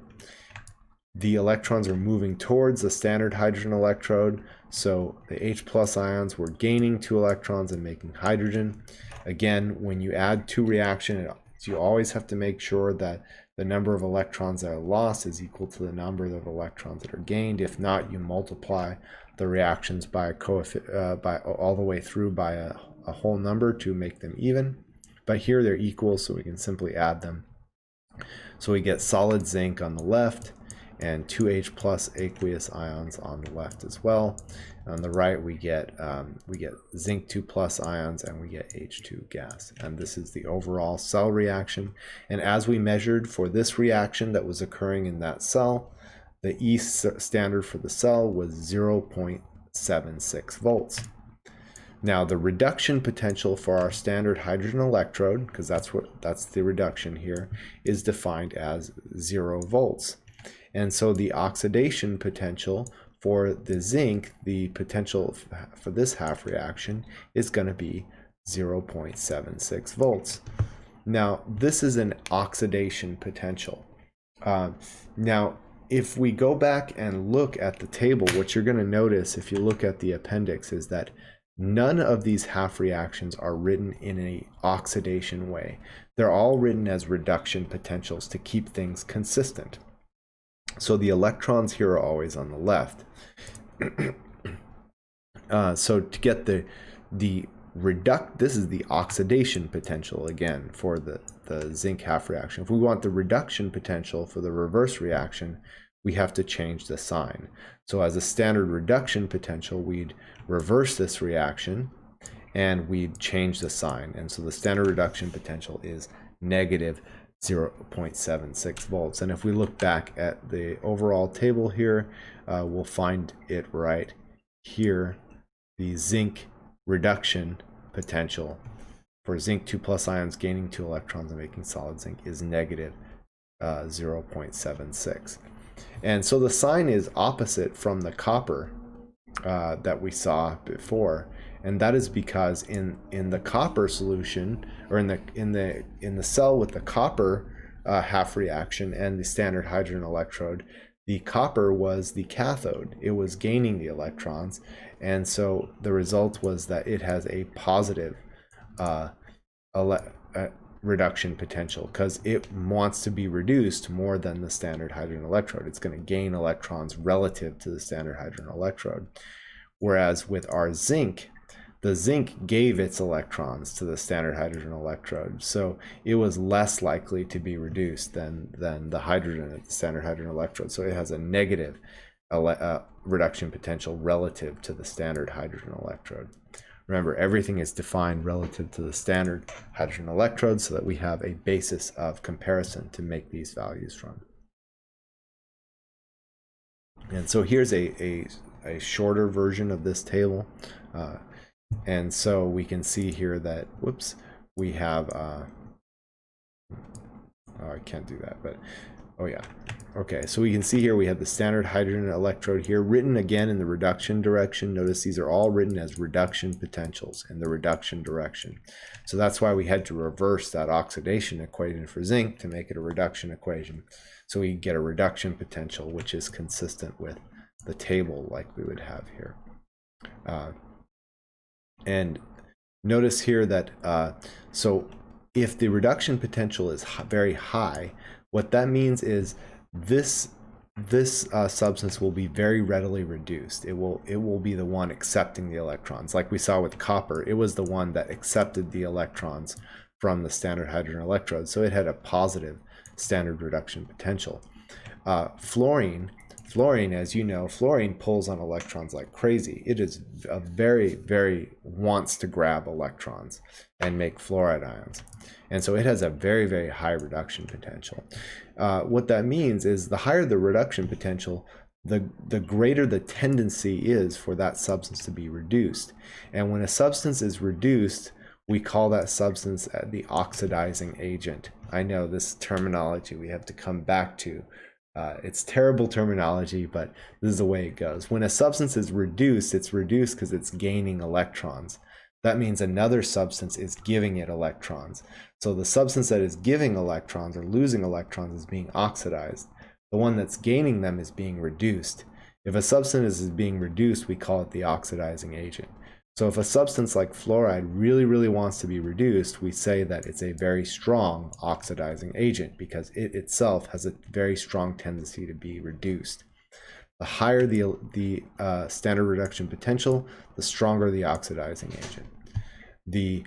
The electrons are moving towards the standard hydrogen electrode, so the H+ ions were gaining 2 electrons and making hydrogen. Again, when you add 2 reactions, you always have to make sure that the number of electrons that are lost is equal to the number of electrons that are gained. If not, you multiply the reactions by all the way through by a whole number to make them even. But here they're equal, so we can simply add them. So we get solid zinc on the left and 2H+ aqueous ions on the left as well. On the right, we get zinc 2+ ions and we get H2 gas. And this is the overall cell reaction. And as we measured for this reaction that was occurring in that cell, the E standard for the cell was 0.76 volts. Now the reduction potential for our standard hydrogen electrode, because that's the reduction here, is defined as 0 volts. And so the oxidation potential for the zinc, the potential for this half reaction, is going to be 0.76 volts. Now this is an oxidation potential. Now if we go back and look at the table, what you're going to notice if you look at the appendix is that none of these half reactions are written in an oxidation way. They're all written as reduction potentials to keep things consistent. So the electrons here are always on the left. So to get this is the oxidation potential again for the zinc half reaction. If we want the reduction potential for the reverse reaction, we have to change the sign. So as a standard reduction potential, we'd reverse this reaction and we'd change the sign. And so the standard reduction potential is negative 0.76 volts. And if we look back at the overall table here, we'll find it right here. The zinc reduction potential for zinc 2+ ions gaining 2 electrons and making solid zinc is negative 0.76. And so the sign is opposite from the copper that we saw before, and that is because in the copper solution, or in the cell with the copper half reaction and the standard hydrogen electrode, the copper was the cathode. It was gaining the electrons, and so the result was that it has a positive reduction potential because it wants to be reduced more than the standard hydrogen electrode. It's going to gain electrons relative to the standard hydrogen electrode. Whereas with our zinc, the zinc gave its electrons to the standard hydrogen electrode, so it was less likely to be reduced than the hydrogen at the standard hydrogen electrode. So it has a negative reduction potential relative to the standard hydrogen electrode. Remember, everything is defined relative to the standard hydrogen electrode so that we have a basis of comparison to make these values from. And so here's a shorter version of this table. And so we can see here that, we have, oh, I can't do that, but, oh yeah. Okay, so we can see here we have the standard hydrogen electrode here written again in the reduction direction. Notice these are all written as reduction potentials in the reduction direction. So that's why we had to reverse that oxidation equation for zinc to make it a reduction equation. So we get a reduction potential, which is consistent with the table like we would have here. And notice here that, so if the reduction potential is very high, what that means is this this substance will be very readily reduced. It will be the one accepting the electrons. Like we saw with copper, it was the one that accepted the electrons from the standard hydrogen electrode, so it had a positive standard reduction potential. Fluorine, as you know, fluorine pulls on electrons like crazy. It is a very wants to grab electrons and make fluoride ions. And so it has a very high reduction potential. What that means is the higher the reduction potential, the greater the tendency is for that substance to be reduced. And when a substance is reduced, we call that substance the oxidizing agent. I know this terminology we have to come back to. It's terrible terminology, but this is the way it goes. When a substance is reduced, it's reduced because it's gaining electrons. That means another substance is giving it electrons. So the substance that is giving electrons or losing electrons is being oxidized. The one that's gaining them is being reduced. If a substance is being reduced, we call it the oxidizing agent. So if a substance like fluoride really wants to be reduced, we say that it's a very strong oxidizing agent because it itself has a very strong tendency to be reduced. The higher the standard reduction potential, the stronger the oxidizing agent. The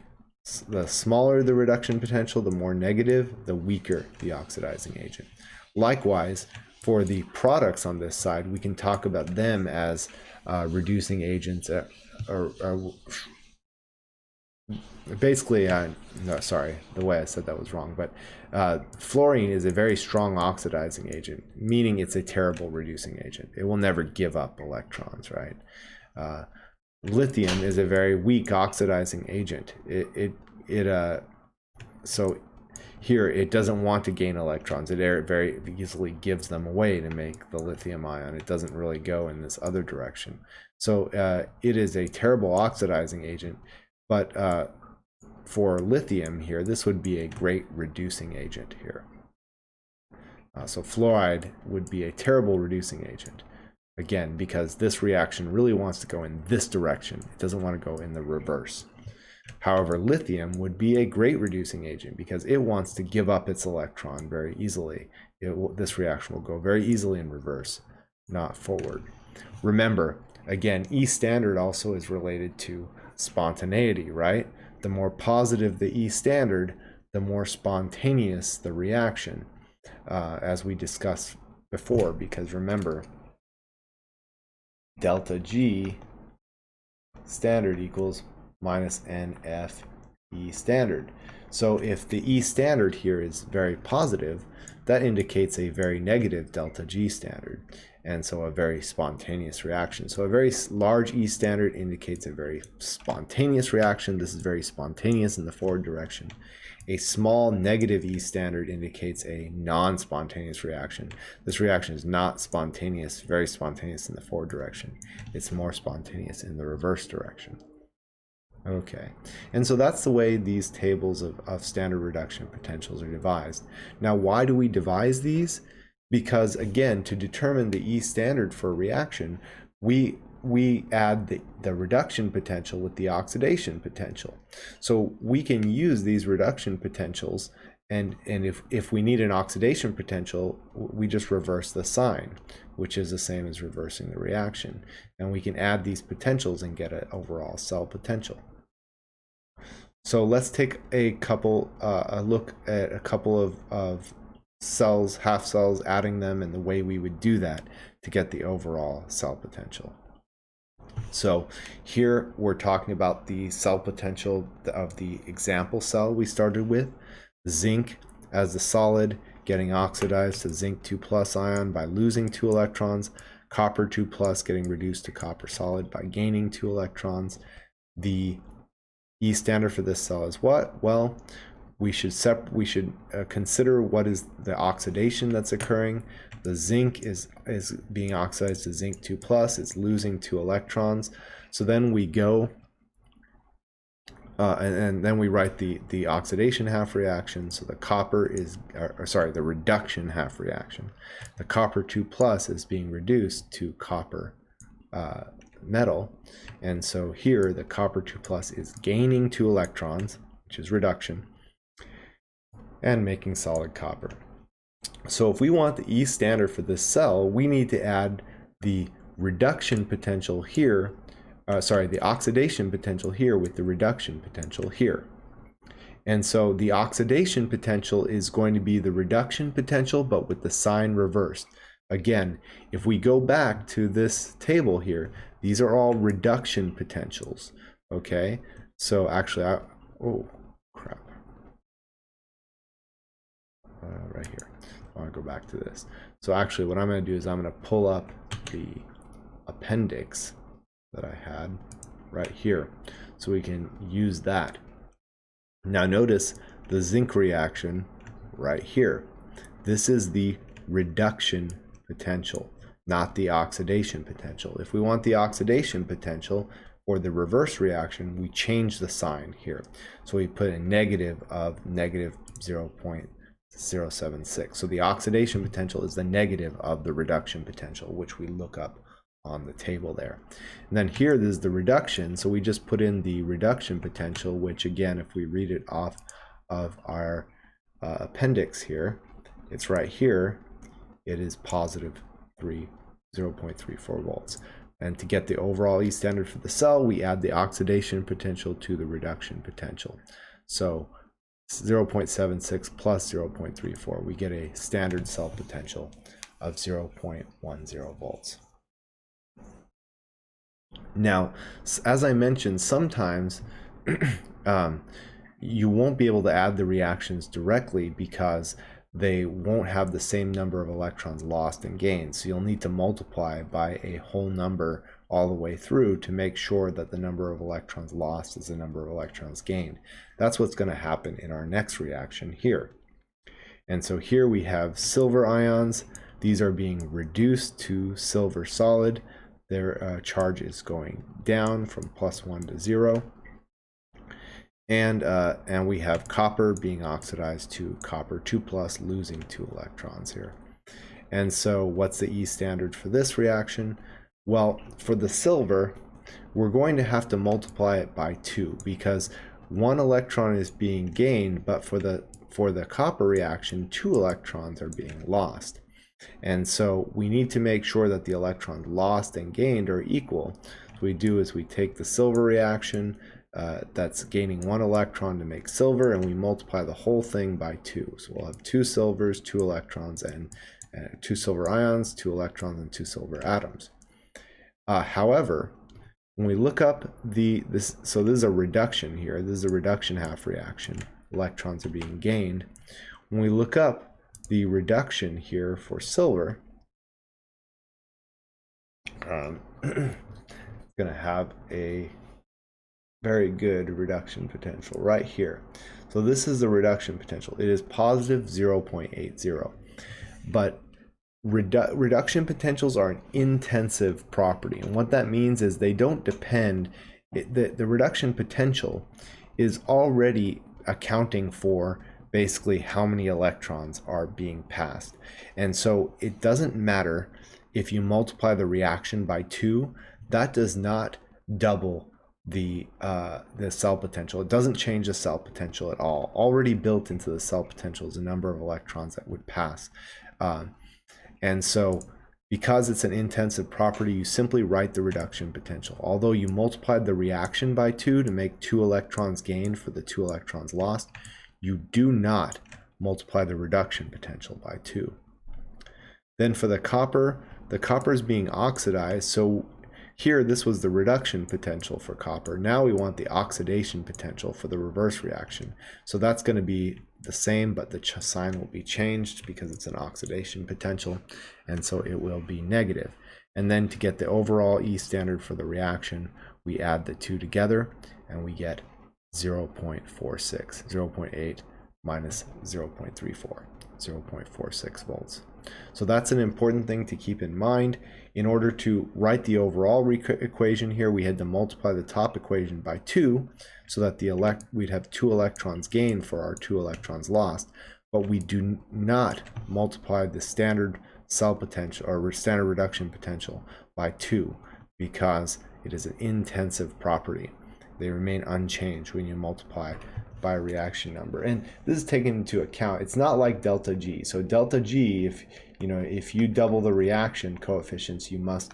smaller the reduction potential, the more negative, the weaker the oxidizing agent. Likewise, for the products on this side, we can talk about them as reducing agents, basically, no, sorry, the way I said that was wrong, but fluorine is a very strong oxidizing agent, meaning it's a terrible reducing agent. It will never give up electrons, right? Lithium is a very weak oxidizing agent. So here it doesn't want to gain electrons. It very easily gives them away to make the lithium ion. It doesn't really go in this other direction. So it is a terrible oxidizing agent, but for lithium here, this would be a great reducing agent here. So fluoride would be a terrible reducing agent. Again, because this reaction really wants to go in this direction. It doesn't want to go in the reverse. However, lithium would be a great reducing agent because it wants to give up its electron very easily. This reaction will go very easily in reverse, not forward. Remember, again, E standard also is related to spontaneity, right? The more positive the E standard, the more spontaneous the reaction, as we discussed before, because remember, delta G standard equals minus NF E standard. So if the E standard here is very positive, that indicates a very negative delta G standard, and so a very spontaneous reaction. So a very large E standard indicates a very spontaneous reaction. This is very spontaneous in the forward direction. A small negative E standard indicates a non-spontaneous reaction. This reaction is not spontaneous, very spontaneous in the forward direction. It's more spontaneous in the reverse direction. Okay, and so that's the way these tables of standard reduction potentials are devised. Now, why do we devise these? Because again, to determine the E standard for a reaction, we add the reduction potential with the oxidation potential. So we can use these reduction potentials, and if we need an oxidation potential, we just reverse the sign, which is the same as reversing the reaction. And we can add these potentials and get an overall cell potential. So let's take a look at a couple of cells, half cells, adding them, and the way we would do that to get the overall cell potential. So here we're talking about the cell potential of the example cell we started with. Zinc as the solid getting oxidized to zinc 2+ ion by losing 2 electrons, copper 2+ getting reduced to copper solid by gaining 2 electrons. The E standard for this cell is what? Well, we should consider what is the oxidation that's occurring. The zinc is being oxidized to zinc 2+, it's losing 2 electrons. So then we go and then we write the oxidation half reaction. So the copper is, the reduction half reaction. The copper 2+ is being reduced to copper metal, and so here the copper 2+ is gaining 2 electrons, which is reduction, and making solid copper. So if we want the E standard for this cell, we need to add the reduction potential here, the oxidation potential here with the reduction potential here. And so the oxidation potential is going to be the reduction potential, but with the sign reversed. Again, if we go back to this table here, these are all reduction potentials, okay? So actually, oh, crap. Right here. I want to go back to this. So actually what I'm going to do is I'm going to pull up the appendix that I had right here so we can use that. Now notice the zinc reaction right here. This is the reduction potential, not the oxidation potential. If we want the oxidation potential or the reverse reaction, we change the sign here. So we put a negative of negative 0.076. So the oxidation potential is the negative of the reduction potential, which we look up on the table there. And then here is the reduction, so we just put in the reduction potential, which again, if we read it off of our appendix here, it's right here. It is positive 0.34 volts. And to get the overall E standard for the cell, we add the oxidation potential to the reduction potential. So 0.76 plus 0.34, we get a standard cell potential of 0.10 volts. Now, as I mentioned, sometimes you won't be able to add the reactions directly because they won't have the same number of electrons lost and gained. So you'll need to multiply by a whole number all the way through to make sure that the number of electrons lost is the number of electrons gained. That's what's going to happen in our next reaction here. And so here we have silver ions. These are being reduced to silver solid. Their charge is going down from +1 to 0. And we have copper being oxidized to copper 2+, losing 2 electrons here. And so what's the E standard for this reaction? Well, for the silver, we're going to have to multiply it by 2 because 1 electron is being gained, but for the copper reaction, 2 electrons are being lost. And so we need to make sure that the electrons lost and gained are equal. So what we do is we take the silver reaction that's gaining 1 electron to make silver, and we multiply the whole thing by 2. So we'll have 2 silvers, 2 electrons, and 2 silver ions, 2 electrons, and 2 silver atoms. However, when we look up so this is a reduction here. This is a reduction half reaction. Electrons are being gained. When we look up the reduction here for silver, going to have a very good reduction potential right here. So this is the reduction potential. It is positive 0.80. But reduction potentials are an intensive property. And what that means is they don't depend, the reduction potential is already accounting for basically how many electrons are being passed. And so it doesn't matter if you multiply the reaction by 2, that does not double the cell potential. It doesn't change the cell potential at all. Already built into the cell potential is a number of electrons that would pass. And so because it's an intensive property, you simply write the reduction potential. Although you multiplied the reaction by 2 to make 2 electrons gained for the 2 electrons lost, you do not multiply the reduction potential by 2. Then for the copper is being oxidized. So here, this was the reduction potential for copper. Now we want the oxidation potential for the reverse reaction. So that's going to be the same, but the sign will be changed because it's an oxidation potential. And so it will be negative. And then to get the overall E standard for the reaction, we add the 2 together and we get 0.46, 0.8 minus 0.34, 0.46 volts. So that's an important thing to keep in mind. In order to write the overall equation here, we had to multiply the top equation by 2 so that we'd have 2 electrons gained for our 2 electrons lost. But we do not multiply the standard cell potential or standard reduction potential by 2 because it is an intensive property. They remain unchanged when you multiply by a reaction number. And this is taken into account. It's not like delta G. So delta G, if you double the reaction coefficients, you must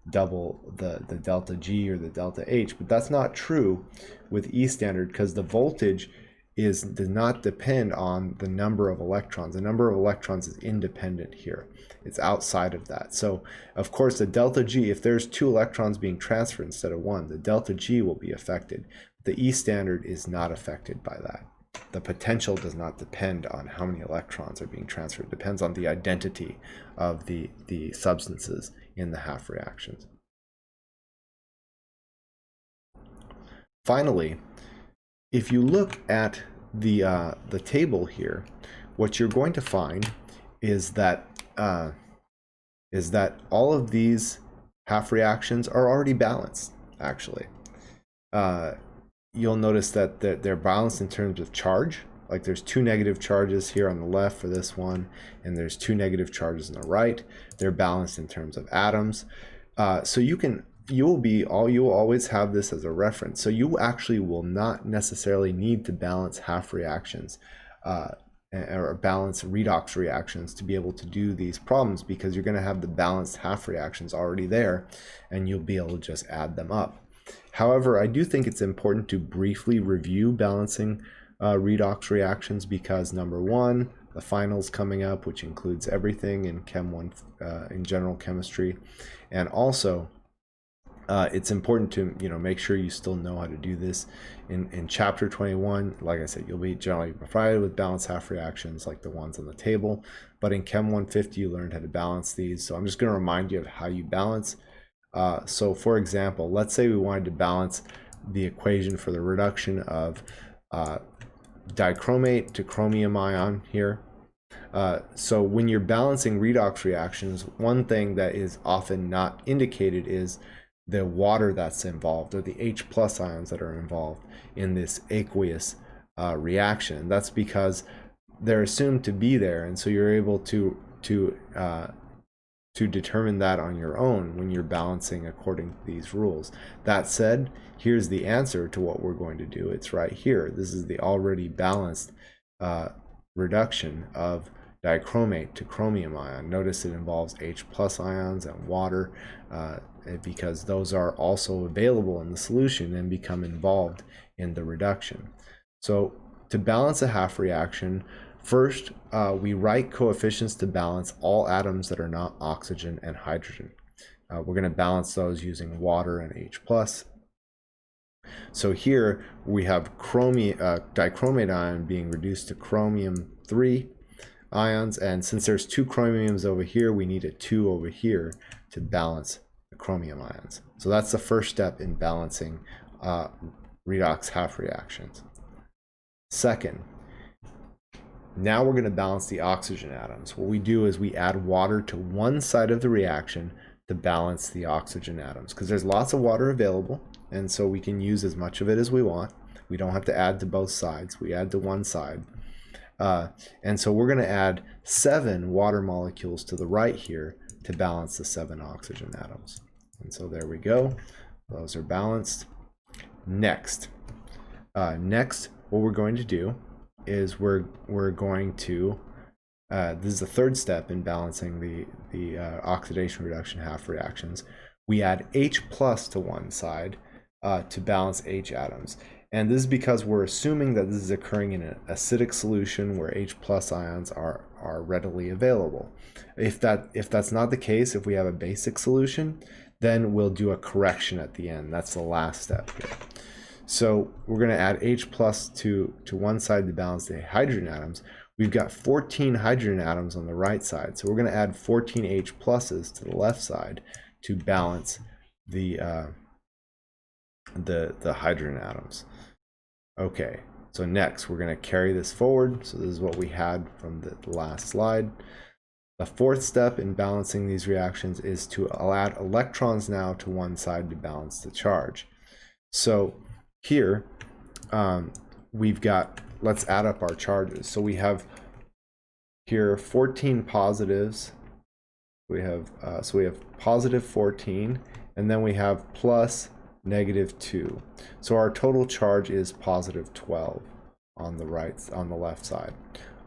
double the delta G or the delta H. But that's not true with E standard, because the voltage does not depend on the number of electrons. The number of electrons is independent here. It's outside of that. So of course the delta G, if there's 2 electrons being transferred instead of 1, the delta G will be affected. The E standard is not affected by that. The potential does not depend on how many electrons are being transferred. It depends on the identity of the substances in the half reactions. Finally, if you look at the table here, what you're going to find is that all of these half reactions are already balanced. Actually, you'll notice that they're balanced in terms of charge. Like there's 2 negative charges here on the left for this one, and there's 2 negative charges on the right. They're balanced in terms of atoms. So you'll always have this as a reference. So you actually will not necessarily need to balance half reactions or balance redox reactions to be able to do these problems, because you're going to have the balanced half reactions already there, and you'll be able to just add them up. However, I do think it's important to briefly review balancing redox reactions, because number one, the finals coming up, which includes everything in Chem 1 in general chemistry, and also it's important to make sure you still know how to do this. In chapter 21, like I said, you'll be generally provided with balanced half reactions like the ones on the table, but in Chem 150 you learned how to balance these. So I'm just going to remind you of how you balance. So for example, let's say we wanted to balance the equation for the reduction of dichromate to chromium ion here. So when you're balancing redox reactions, one thing that is often not indicated is the water that's involved, or the H plus ions that are involved in this aqueous reaction. That's because they're assumed to be there, and so you're able to determine that on your own when you're balancing according to these rules. That said, here's the answer to what we're going to do. It's right here. This is the already balanced reduction of dichromate to chromium ion. Notice it involves H plus ions and water, because those are also available in the solution and become involved in the reduction. So to balance a half reaction, first we write coefficients to balance all atoms that are not oxygen and hydrogen. We're going to balance those using water and H plus. So here we have dichromate ion being reduced to chromium 3 ions, and since there's 2 chromiums over here, we need a 2 over here to balance the chromium ions. So that's the first step in balancing redox half reactions. Second, now we're going to balance the oxygen atoms. What we do is we add water to one side of the reaction to balance the oxygen atoms, because there's lots of water available, and so we can use as much of it as we want. We don't have to add to both sides. We add to one side. And so we're going to add 7 water molecules to the right here to balance the 7 oxygen atoms. And so there we go. Those are balanced. Next, what we're going to do is we're going to, this is the third step in balancing the oxidation reduction half reactions. We add H plus to one side to balance H atoms. And this is because we're assuming that this is occurring in an acidic solution where H plus ions are readily available. If that's not the case, if we have a basic solution, then we'll do a correction at the end. That's the last step here. So we're going to add H plus to one side to balance the hydrogen atoms. We've got 14 hydrogen atoms on the right side, so we're going to add 14 H pluses to the left side to balance the hydrogen atoms. Okay, so next we're going to carry this forward. So this is what we had from the last slide. The fourth step in balancing these reactions is to add electrons now to one side to balance the charge. So here we've got, let's add up our charges. So we have here 14 positives. We have so we have positive 14, and then we have plus -2. So our total charge is +12 on the left side.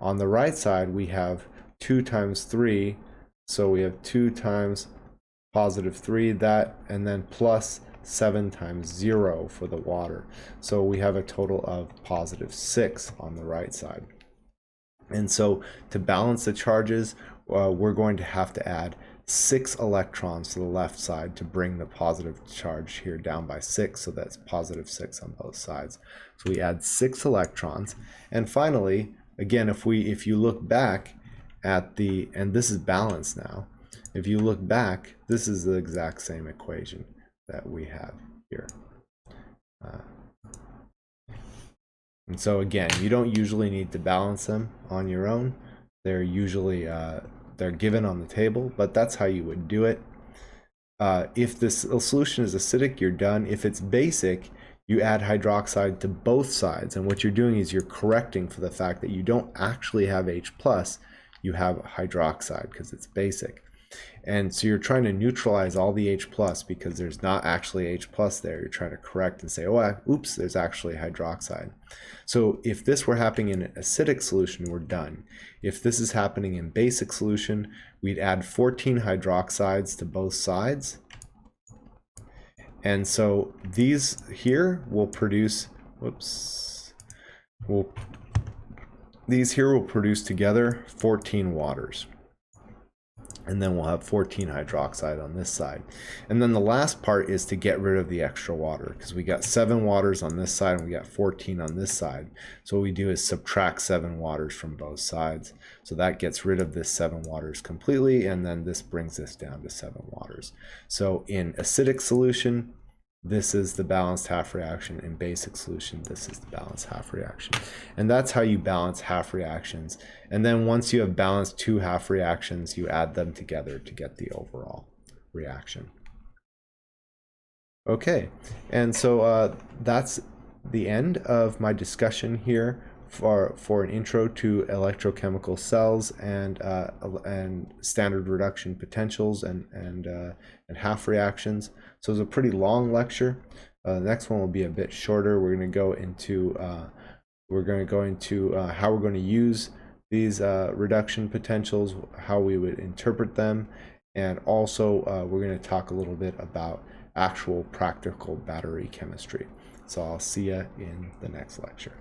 On the right side, we have 2 times 3, so we have 2 times +3, that, and then plus 7 times 0 for the water. So we have a total of +6 on the right side. And so to balance the charges, we're going to have to add 6 electrons to the left side to bring the positive charge here down by 6, so that's +6 on both sides. So we add 6 electrons, and finally, again, if you look back at and this is balanced now, if you look back, this is the exact same equation that we have here. And so again, you don't usually need to balance them on your own. They're usually they're given on the table, but that's how you would do it. If this solution is acidic, you're done. If it's basic, you add hydroxide to both sides, and what you're doing is you're correcting for the fact that you don't actually have H+, you have hydroxide because it's basic. And so you're trying to neutralize all the H+ because there's not actually H+ there. You're trying to correct and say, oh, oops, there's actually hydroxide. So if this were happening in an acidic solution, we're done. If this is happening in basic solution, we'd add 14 hydroxides to both sides. And so these here will produce, these here will produce together 14 waters. And then we'll have 14 hydroxide on this side. And then the last part is to get rid of the extra water, because we got 7 waters on this side and we got 14 on this side. So what we do is subtract 7 waters from both sides. So that gets rid of this 7 waters completely, and then this brings this down to 7 waters. So in acidic solution, this is the balanced half reaction. In basic solution, this is the balanced half reaction. And that's how you balance half reactions. And then once you have balanced 2 half reactions, you add them together to get the overall reaction. Okay, and so that's the end of my discussion here for an intro to electrochemical cells and standard reduction potentials and half reactions. So it's a pretty long lecture. The next one will be a bit shorter. We're going to go into how we're going to use these reduction potentials, how we would interpret them, and also we're going to talk a little bit about actual practical battery chemistry. So I'll see you in the next lecture.